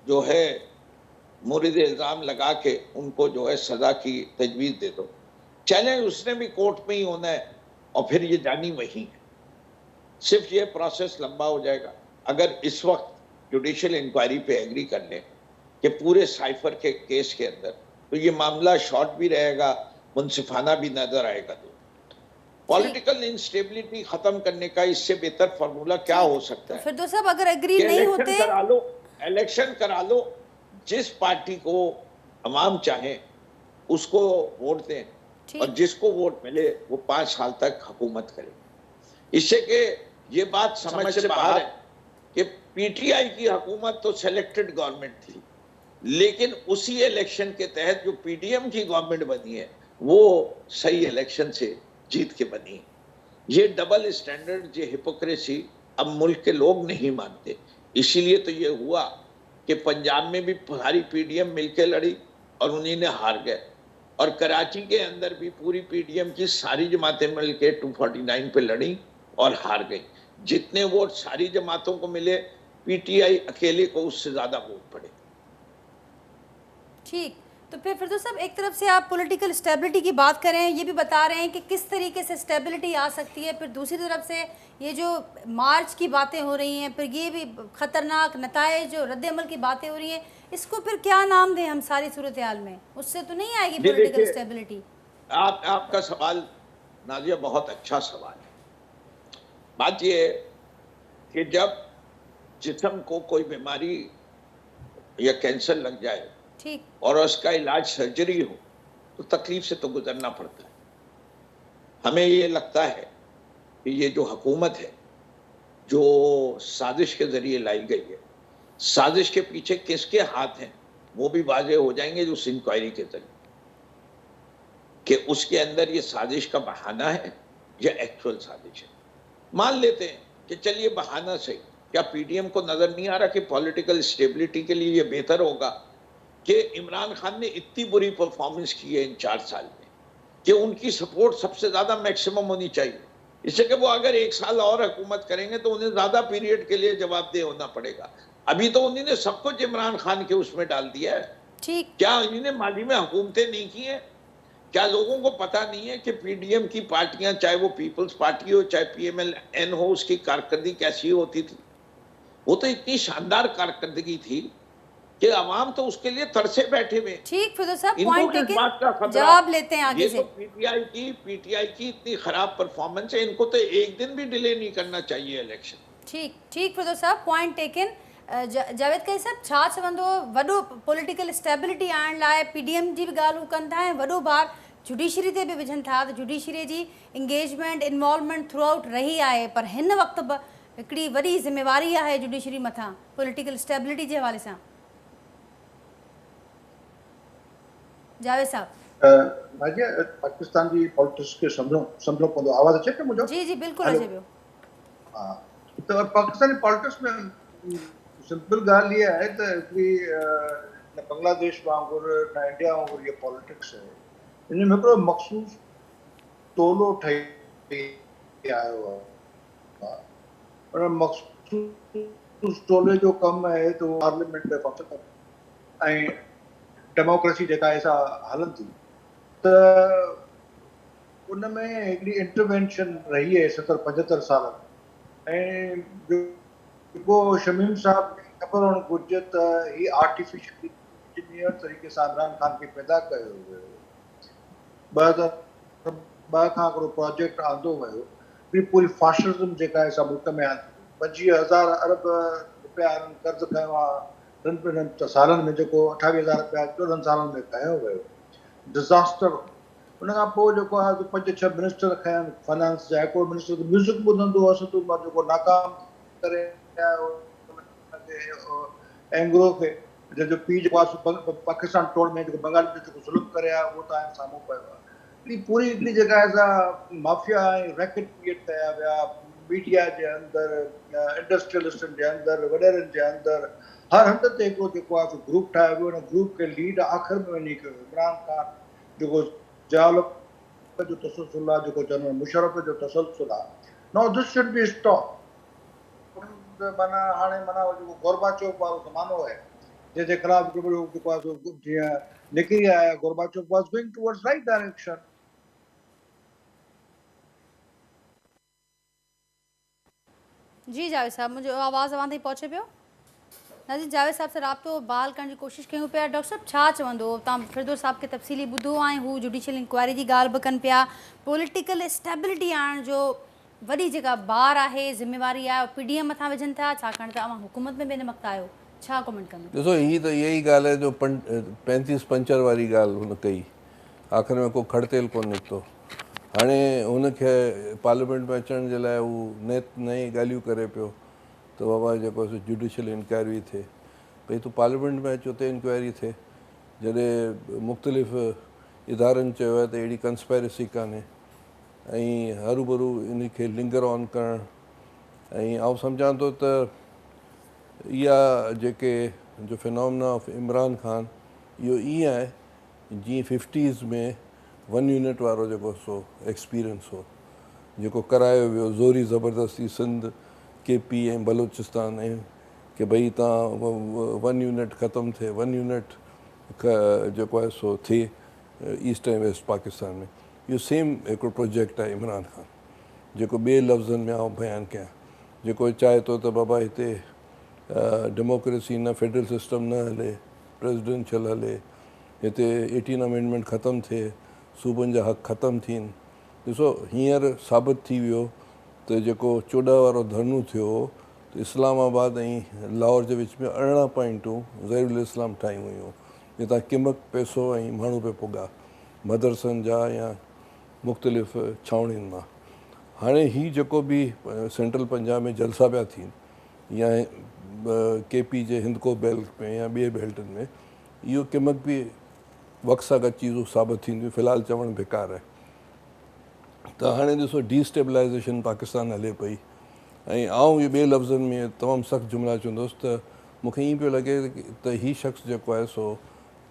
जो है मुरीद इल्ज़ाम लगा के उनको जो है सज़ा की तजवीज़ दे दो। चैलेंज उसने भी कोर्ट में ही होना है और फिर ये जानी वही है। सिर्फ ये प्रोसेस लंबा हो जाएगा। अगर इस वक्त जुडिशियल इंक्वायरी पे एग्री कर लें कि पूरे साइफर के केस के अंदर, तो ये मामला शॉर्ट भी रहेगा, मुनसिफाना भी नजर आएगा। तो पॉलिटिकल इंस्टेबिलिटी खत्म करने का इससे बेहतर फार्मूला क्या हो सकता है? फिर तो सब अगर एग्री नहीं होते, इलेक्शन करा लो, जिस पार्टी को अवाम चाहे उसको वोट दें और जिसको वोट मिले वो 5 साल तक हुकूमत करे। इससे के ये बात समझ से बाहर है कि पीटीआई की हुकूमत तो सिलेक्टेड गवर्नमेंट थी, लेकिन उसी इलेक्शन के तहत जो पीडीएम की गवर्नमेंट बनी है वो सही इलेक्शन से जीत के बनी। ये डबल स्टैंडर्ड, ये हिपोक्रेसी अब मुल्क के लोग नहीं मानते। इसीलिए तो ये हुआ कि पंजाब में भी सारी पीडीएम मिलके लड़ी और उन्हीं ने हार गए, और कराची के अंदर भी पूरी पीडीएम की सारी जमातें मिलके 249 पे लड़ी और हार गई। जितने वोट सारी जमातों को मिले, पीटीआई अकेले को उससे ज्यादा वोट पड़े। ठीक, तो फिर तो सब एक तरफ से आप पॉलिटिकल स्टेबिलिटी की बात करें, ये भी बता रहे हैं कि किस तरीके से स्टेबिलिटी आ सकती है, फिर दूसरी तरफ से ये जो मार्च की बातें हो रही हैं, फिर ये भी ख़तरनाक नताए जो रद्द-ए-अमल की बातें हो रही हैं, इसको फिर क्या नाम दें हम सारी सूरत हाल में? उससे तो नहीं आएगी पॉलिटिकल स्टेबिलिटी। आपका सवाल नाजिया बहुत अच्छा सवाल है। बात ये है कि जब जिस्म को कोई बीमारी या कैंसर लग जाए ठीक, और उसका इलाज सर्जरी हो तो तकलीफ से तो गुजरना पड़ता है। हमें ये लगता है कि ये जो हुकूमत है जो साजिश के जरिए लाई गई है, साजिश के पीछे किसके हाथ हैं वो भी वाजे हो जाएंगे उस इंक्वायरी के जरिए, कि उसके अंदर ये साजिश का बहाना है या एक्चुअल साजिश है। मान लेते हैं कि चलिए बहाना सही, क्या पीडीएम को नजर नहीं आ रहा कि पॉलिटिकल स्टेबिलिटी के लिए ये बेहतर होगा कि इमरान खान ने इतनी बुरी परफॉर्मेंस की है इन 4 साल में कि उनकी सपोर्ट सबसे ज्यादा मैक्सिमम होनी चाहिए। इससे कि वो अगर 1 साल और हुकूमत करेंगे तो उन्हें ज्यादा पीरियड के लिए जवाबदेह होना पड़ेगा। अभी तो उन्होंने सब कुछ इमरान खान के उसमें डाल दिया है। ठीक, क्या इन्होंने माली में हुकूमतें नहीं की हैं? क्या लोगों को पता नहीं है कि पीडीएम की पार्टियां, चाहे वो पीपल्स पार्टी हो चाहे पीएमएल हो, उसकी कारकर्दगी कैसी होती थी? वो तो इतनी शानदार कारकर्दगी थी कि अवाम तो उसके लिए तरसे बैठे हुए। ठीक, फिर तो सब इनको पॉइंट किस बात का खतरा? जवाब लेते हैं आगे ये से। तो पीटीआई की इतनी खराब परफॉर्मेंस है, इनको तो एक दिन भी डिले नहीं करना चाहिए इलेक्शन। ठीक ठीक, फिर तो सब पॉइंट टेकन। जावेद कई साहब, छा चवंदो वॾो पॉलिटिकल स्टेबिलिटी आणण लाइ पीडीएम जी बि ॻाल्हियूं कनि था ऐं वॾो भार जुडिशरी ते बि विझनि था, त जुडिशरी जी इंगेजमेंट इन्वॉल्वमेंट थ्रू आउट रही आहे, पर हिन वक़्तु बि हिकिड़ी वॾी ज़िम्मेवारी आहे जुडिशरी मथां पॉलिटिकल स्टेबिलिटी जे हवाले सां। जावेद साहब। नाजिया, पाकिस्तान जी पॉलिटिक्स के समझो पवंदो। आवाज़ अचे पियो मुंहिंजो? जी जी बिल्कुलु अचे पियो। हा, त पाकिस्तानी पॉलिटिक्स में सिंपल ॻाल्हि इहा आहे त हिकिड़ी न बांग्लादेश वांगुरु न इंडिया वांगुरु इहा पॉलिटिक्स आहे, इन में हिकिड़ो मख़सूस टोलो ठही आयो आहे। पर मख़सूस टोले जो कमु आहे त उहो पार्लियामेंट में फक़त ऐं डेमोक्रेसी जेका आहे सा हलनि थी, त उन में हिकिड़ी इंटरवेंशन रही आहे 70-75 साल। ऐं जेको शमीम साहब खे ख़बर हुअणु घुरिजे त ही आर्टिफिशियल इंजीनियर तरीक़े सां इमरान खान खे पैदा कयो वियो। 2002 खां हिकिड़ो प्रोजेक्ट आंदो वियो, पूरी फाशिज़म जेका आहे सा मुल्क में 25,000 अरब रुपया कर्ज़ खयो आहे 2 सालनि में, जेको 28,000 रुपया 14 सालनि में कयो वियो। डिज़ास्टर उन खां पोइ जेको आहे 5-6 मिनिस्टर खया आहिनि फाइनेंस जा। हिकिड़ो मिनिस्टर त म्यूज़िक ॿुधंदो हुओ असदुल्ला जेको नाकाम करे आयो एंग्रो खे, जंहिंजो पीउ जेको आहे पाकिस्तान टूर्नामेंट जेको बंगाल में जेको ज़ुल्म करे आयो उहो तव्हांजे साम्हूं पियो आहे। हिकिड़ी पूरी हिकिड़ी जेका एज़ माफ़िया ऐं रैकेट क्रिएट कया विया मीडिया जे अंदरि, इंडस्ट्रियलिस्टनि जे अंदरि, वॾेरनि जे अंदरि, हर हंध ते हिकिड़ो जेको आहे ग्रुप ठाहियो वियो। हुन ग्रुप खे लीड आख़िर में वञी कयो इमरान ख़ान जेको जयालुप जो तसलसल आहे, जेको जनरल मुशर्रफ जो तसलसल आहे। Now this should be stop. माना हाणे माना जेको गोरबाचोव वारो ज़मानो आहे जंहिंजे ख़िलाफ़ जेको आहे जीअं निकिरी आया, गोरबाचोव वाज़ गोइंग टुवर्ड्स राइट डायरेक्शन। जी जावेद साहब, मुंहिंजो आवाज़ अवां ताईं पहुचे पियो? नाज़रीन, जावेद साहब सां राब्तो बहाल करण जी कोशिशि कयूं पिया। डॉक्टर साहब छा चवंदो? तव्हां फिरदौस साहब खे तफ़सीली ॿुधो ऐं हू जुडिशियल इंक्वायरी जी ॻाल्हि बि कनि पिया। पॉलिटिकल स्टेबिलिटी आणण जो वॾी जेका बार आहे, ज़िम्मेवारी आहे, PDM मथां विझनि था, छाकाणि त तव्हां हुकूमत में बेन वक़्तु आहियो। छा कमेंट कंदो? ॾिसो, हीअ त इहा ई ॻाल्हि आहे जो 35-50 वारी ॻाल्हि हुन कई, आख़िर में को खड़तेल कोन निकितो। हाणे हुनखे पार्लियामेंट में अचण जे लाइ हू नई ॻाल्हियूं करे पियो त बाबा जेको जुडिशियल इंक्वायरी थिए। भई तूं पार्लियामेंट में अचो त इंक्वायरी थिए, जॾहिं मुख़्तलिफ़ इदारनि चयो आहे त अहिड़ी कंस्पायरेसी कान्हे ऐं हरू भरू इन खे लिंगर ऑन करणु। ऐं आउं सम्झां थो त इहा जेके जो फिनोमिना ऑफ इमरान ख़ान इहो ईअं आहे जीअं 50s में 1 यूनिट वारो जेको सो एक्सपीरियंस हो, जेको करायो वियो ज़ोरी ज़बरदस्ती सिंध, KP ऐं बलूचिस्तान ऐं की भई तव्हां 1 यूनिट ख़तमु थिए, 1 यूनिट जेको आहे सो थिए ईस्ट ऐं वेस्ट पाकिस्तान में। इहो सेम हिकिड़ो प्रोजेक्ट आहे इमरान ख़ान, जेको ॿिए लफ़्ज़नि में आउं बयानु कयां, जेको चाहे थो त बाबा हिते डेमोक्रेसी न, फेडरल सिस्टम न हले, प्रेसिडेंशियल हले, हिते 18 अमेंडमेंट ख़तमु थिए, सूबनि जा हक़ ख़तमु थियनि। ॾिसो, हींअर साबित थी वियो त जेको 14 वारो धरनो थियो त इस्लामाबाद ऐं लाहौर जे विच में 18 पॉइंटूं ज़हीरुल इस्लाम ठाहियूं हुयूं, जितां क़ीमत पैसो ऐं माण्हू पे पुॻा मदरसनि जा या मुख़्तलिफ़ छावणियुनि मां। हाणे हीउ जेको बि सेंट्रल पंजाब में जलसा पिया थियनि या KP जे हिंदको बेल्ट में या ॿिए बेल्टनि में, इहो क़ीमत बि वक़्त सां गॾु चीज़ूं साबित थींदियूं, फ़िलहालु चवणु बेकार आहे। त हाणे ॾिसो, डिस्टेबलाइज़ेशन पाकिस्तान हले पई ऐं आउं इहे ॿिए लफ़्ज़नि में तमामु सख़्तु जुमिला चवंदुसि त मूंखे ईअं पियो लॻे त हीउ शख़्स जेको आहे सो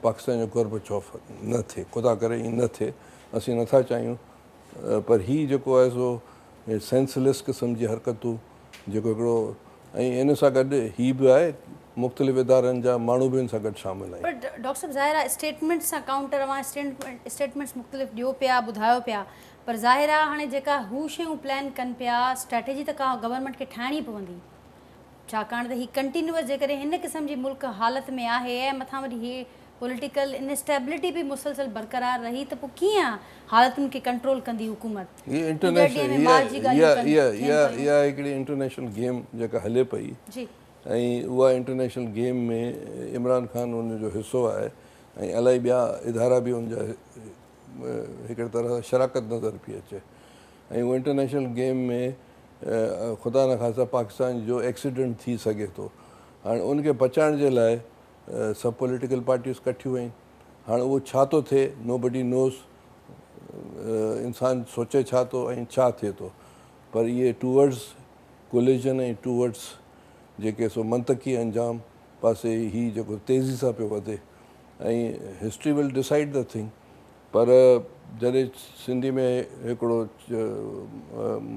पाकिस्तान जो गोरबाचोव न थिए, ख़ुदा करे ईअं न थिए, असीं नथा चाहियूं, पर हीउ जेको आहे सो सेंसलेस क़िस्म जी हरकतूं जेको हिकिड़ो, ऐं इन सां गॾु हीउ बि आहे मुख़्तलिफ़ इदारनि जा माण्हू बि हिन सां गॾु शामिल आहिनि। पर डॉक्टर साहब ज़ाहिर आहे स्टेटमेंट सां काउंटर अवां स्टेटमेंट्स मुख़्तलिफ़ ॾियो पिया, ॿुधायो पिया, पर ज़ाहिर आहे हाणे जेका हू शयूं प्लान कनि पिया, स्ट्रेटेजी त का गवर्नमेंट खे ठाहिणी पवंदी, छाकाणि त हीअ कंटिन्यूअस जेकॾहिं हिन क़िस्म जी मुल्क हालति में आहे ऐं मथां वरी हीअ पॉलिटिकल इनस्टेबिलिटी बि मुसलसल बरक़रार रही त पोइ कीअं हालतुनि खे कंट्रोल कंदी हुकूमत? इहा हिकिड़ी इंटरनेशनल गेम जेका हले पई जी, ऐं उहा इंटरनेशनल गेम में इमरान ख़ान उनजो हिसो आहे ऐं इलाही ॿिया इदारा बि उनजा हिकिड़े तरह सां शराकत नज़र पई अचे। ऐं उहा इंटरनेशनल गेम में ख़ुदा न ख़ासा पाकिस्तान जो एक्सीडेंट थी सघे थो। हाणे उनखे बचाइण जे लाइ सभु पॉलिटिकल पार्टियूं इकठियूं आहिनि। हाणे उहो छा थो थिए, नोबडी नोज़, इंसानु सोचे छा थो ऐं छा थिए थो, पर इहे टूवर्ड्स कोलिजन ऐं टूवर्ड्स जेके सो मंतकी अंजाम पासे ही जेको तेज़ी सां पियो वधे ऐं history will decide the thing. पर जॾहिं सिंधी में हिकिड़ो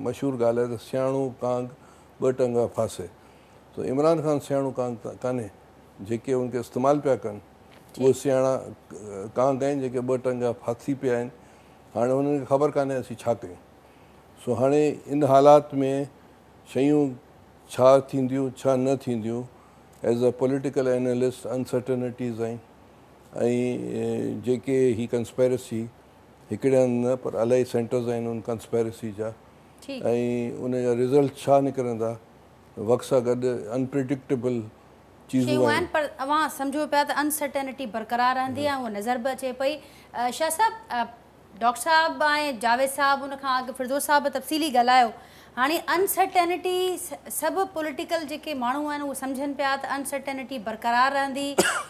मशहूरु ॻाल्हि आहे त सियाणो कांग 2 टंगा फासे, त इमरान ख़ान सियाणो कांग कान्हे, जेके उनखे इस्तेमालु पिया कनि उहे सियाणा कांग आहिनि जेके 2 टंगा फासी पिया आहिनि। हाणे हुननि खे ख़बर कान्हे असीं छा कयूं। सो हाणे इन हालात में शयूं छा थींदियूं छा न थींदियूं, as a political analyst uncertainties आहिनि ऐं जेके ही कंस्पायरेसी हिकिड़े हंधि न पर इलाही सेंटर्स आहिनि उन कंस्पायरेसी जा, ऐं उनजा रिज़ल्ट छा निकिरंदा वक़्त सां गॾु अनप्रिडिक्टेबल चीज़ूं शयूं आहिनि। आहिनि, पर अवां सम्झो पिया त अनसर्टेनिटी बरक़रार रहंदी आहे, उहा नज़र बि अचे पई। शाह साहब, डॉक्टर साहब ऐं जावेद साहब, उन खां अॻु फिरदौस साहब तफ़सीली ॻाल्हायो। हाणे अनसर्टेनिटी सभु पॉलिटिकल जेके माण्हू आहिनि उहे सम्झनि पिया त अनसर्टेनिटी बरक़रार रहंदी,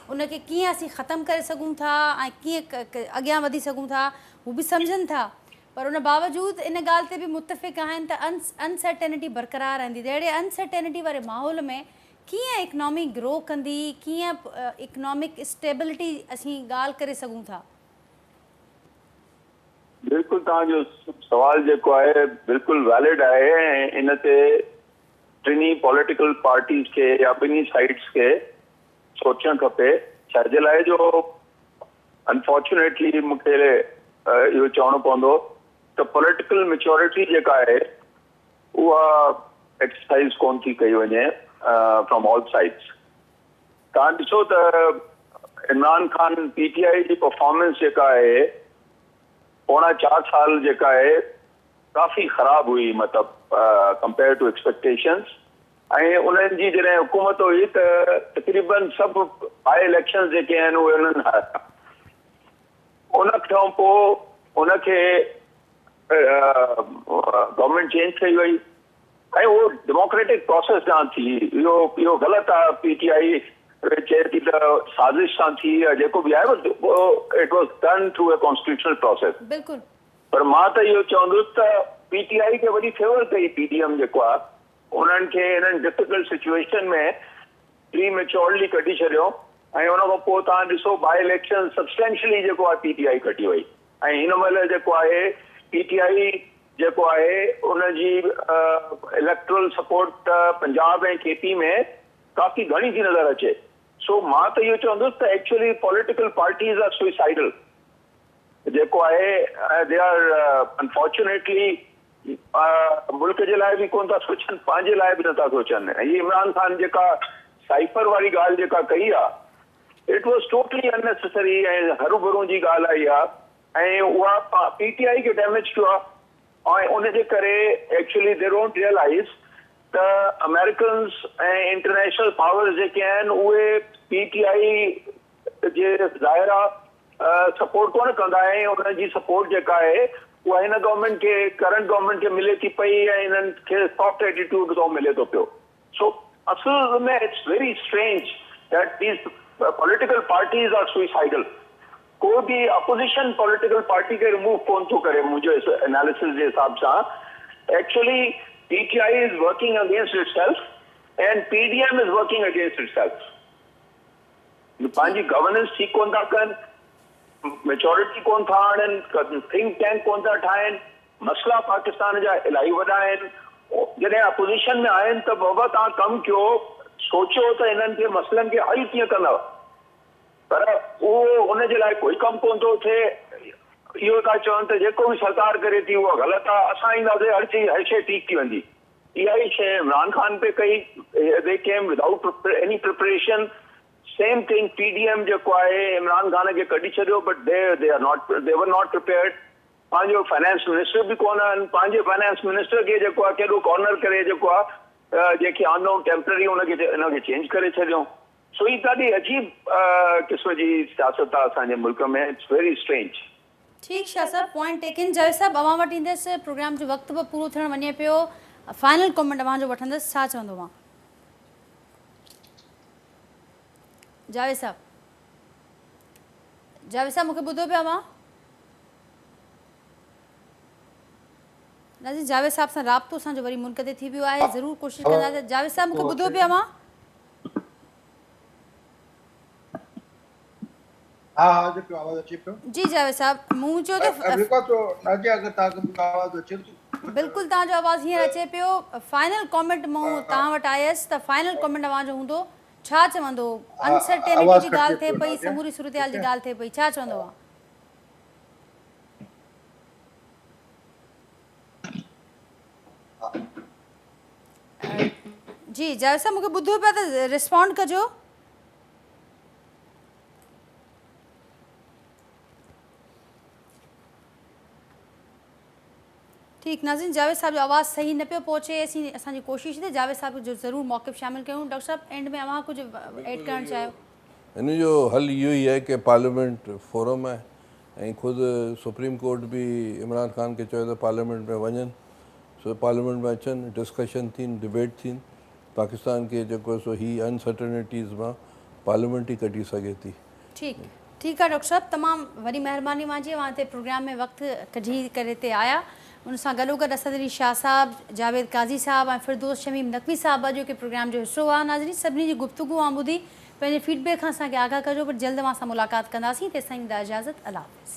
उनखे कीअं असीं ख़तमु करे सघूं था ऐं कीअं अॻियां वधी सघूं था, हू बि सम्झनि था। पर उन बावजूदि इन ॻाल्हि ते बि मुतफ़िक़ आहिनि त अनसर्टेनिटी बरक़रार रहंदी। त अहिड़े अनसर्टेनिटी वारे माहौल में कीअं इकनॉमी ग्रो कंदी, कीअं इकनॉमिक स्टेबिलिटी असीं ॻाल्हि करे सघूं था? बिल्कुलु तव्हांजो सवाल जेको आहे बिल्कुलु वैलिड आहे ऐं इन ते टिनी पॉलिटिकल पार्टीज़ खे या ॿिन्ही साइड्स खे सोचणु खपे। छाजे लाइ जो अनफॉर्चुनेटली मूंखे इहो चवणो पवंदो त पॉलिटिकल मेच्योरिटी जेका आहे उहा एक्सरसाइज कोन थी कई वञे फ्रॉम ऑल साइड्स। तव्हां ॾिसो त इमरान ख़ान PTI जी परफॉर्मेंस जेका आहे पौणा 4 साल जेका आहे काफ़ी ख़राब हुई, मतिलबु कंपेयर टू एक्सपेक्टेशंस। ऐं उन्हनि जी जॾहिं हुकूमत हुई त तक़रीबन सभु बाई इलेक्शंस जेके आहिनि उहे उन्हनि हारिया। उन खां पोइ उनखे गवर्नमेंट चेंज कई वई ऐं उहो डेमोक्रेटिक प्रोसेस सां थी। इहो ग़लति आहे PTI चए थी त साज़िश सां थी या जेको बि आहे, it was done through a constitutional process. बिल्कुलु। पर मां त इहो चवंदुसि त PTI खे वॾी फेवर कई PDM जेको आहे, उन्हनि खे हिननि डिफिकल्ट सिचुएशन में प्रीमेच्योरली कढी छॾियो ऐं उन खां पोइ तव्हां ॾिसो बाई इलेक्शन सब्सटेंशियली जेको आहे PTI कढी वई। ऐं हिन महिल जेको आहे PTI जेको आहे उनजी इलेक्ट्रल सपोर्ट पंजाब ऐं KP में काफ़ी घणी थी नज़र अचे। सो मां त इहो चवंदुसि त actually political parties are suicidal जेको आहे। दे आर अनफॉर्चुनेटली मुल्क जे लाइ बि कोन था सोचनि, पंहिंजे लाइ बि नथा सोचनि। ऐं हीअ इमरान ख़ान जेका साइफर वारी ॻाल्हि जेका कई आहे, इट वॉज टोटली अननेसेसरी ऐं हरू भरू जी ॻाल्हि आई आहे ऐं उहा PTI खे डैमेज कयो आहे। ऐं उनजे करे एक्चुअली दे डोंट रियलाइज़ त अमेरिकन्स ऐं इंटरनेशनल पावर्स जेके आहिनि उहे PTI जे ज़ाहिरा सपोर्ट कोन कंदा ऐं उनजी सपोर्ट जेका आहे उहा हिन गवर्नमेंट खे, करंट गवर्नमेंट खे मिले थी पई ऐं हिननि खे सॉफ्ट एटीट्यूड थो मिले थो पियो। सो असुल में it's very strange that these political parties are suicidal. कोई बि अपोजिशन पॉलिटिकल पार्टी खे रिमूव कोन थो करे मुंहिंजो एनालिसिस जे हिसाब सां। Actually PTI is working against itself and PDM is working against itself. पंहिंजी गवर्नेंस ठीक कोन था कनि, मेच्योरिटी कोन था आणनि, थिंक टैंक कोन था ठाहिनि, मसला पाकिस्तान जा इलाही वॾा आहिनि। जॾहिं अपोजिशन में आहिनि त बाबा तव्हां कमु कयो, सोचियो त हिननि खे मसइलनि खे हल कीअं कंदव, पर उहो उनजे लाइ कोई कमु कोन थो थिए। इहो था चवनि त जेको बि सरकार करे थी उहा ग़लति आहे, असां ईंदासीं हर शइ ठीक थी वेंदी। इहा ई शइ इमरान ख़ान पे कई, they came without any preparation. Same thing PDM जेको आहे इमरान ख़ान खे कढी छॾियो, but they were not prepared. पंहिंजो फाइनेंस मिनिस्टर बि कोन आहिनि, पंहिंजे फाइनेंस मिनिस्टर खे जेको आहे केॾो कॉर्नर करे जेको आहे जेके आंदो टेम्पररी उनखे चेंज करे छॾियो। सो ही ॾाढी अजीब क़िस्म जी सियासत आहे असांजे मुल्क में। It's very strange. ठीकु शाह साहब, पॉइंट टेकन। जावेद साहब, अवां वटि ईंदसि, प्रोग्राम जो वक़्तु बि पूरो थियणु वञे पियो। फाइनल कॉमेंट अवां जो वठंदसि, छा चवंदो मां? जावेद साहब, मूंखे ॿुधो पिया मां? न जी, जावेद साहब सां राब्तो असांजो वरी मुनक़ते थी वियो आहे, ज़रूरु कोशिशि कंदासीं। जावेद साहब, मूंखे ॿुधो पिया मां? हाँ जो आवाज़ अचे पियो। जी जावेद साहब, मूं चयो त अगर तव्हांखे आवाज़ अचे बिल्कुलु तव्हांजो आवाज़ हींअर अचे पियो। फाइनल कॉमेंट मूं तव्हां वटि आयसि त फाइनल कॉमेंट अवां जो हूंदो, छा चवंदो? अनसर्टेनिटी जी ॻाल्हि थिए पई, समूरी सूरत-हाल जी ॻाल्हि थिए पई, छा चवंदो आहे? जी जावेद साहब, मूंखे ॿुधो पिया त रिस्पॉन्ड कजो। ठीकु। ठीकु नाज़रीन, जावेद साहब जो आवाज़ सही न पियो पहुचे, असांजी कोशिशि थिए जावेद साहब जो ज़रूरु मौक़िफ़ शामिल कयूं। डॉक्टर साहब एंड में अवां कुझु ऐड करणु चाहियो? इन जो हल इहो ई आहे की पार्लियामेंट फोरम आहे ऐं ख़ुदि सुप्रीम कोर्ट बि इमरान ख़ान खे चयो त पार्लियामेंट में वञनि, सो पार्लियामेंट में अचनि, डिस्कशन थियनि, डिबेट थियनि, पाकिस्तान खे जेको सो ही अनसर्टनिटीज़ मां पार्लियामेंट ई कढी सघे थी। ठीकु आहे डॉक्टर साहब, तमामु वॾी महिरबानी मुंहिंजी, अवां हिते प्रोग्राम में वक़्तु कढी करे हिते आया। उन सां गॾोगॾु असद अली शाह साहब, जावेद काज़ी साहब ऐं फिरदौस शमीम नक़वी साहब जो कि प्रोग्राम जो हिसो हुआ। नाज़रीन, सभिनी जी गुफ़्तगू ऐं ॿुधी पंहिंजे फीडबैक खां असांखे आगाह कजो, पर जल्द असां मुलाक़ात कंदासीं। तेसिताईं ॾींदा इजाज़त, अल्लाह हाफ़िज़।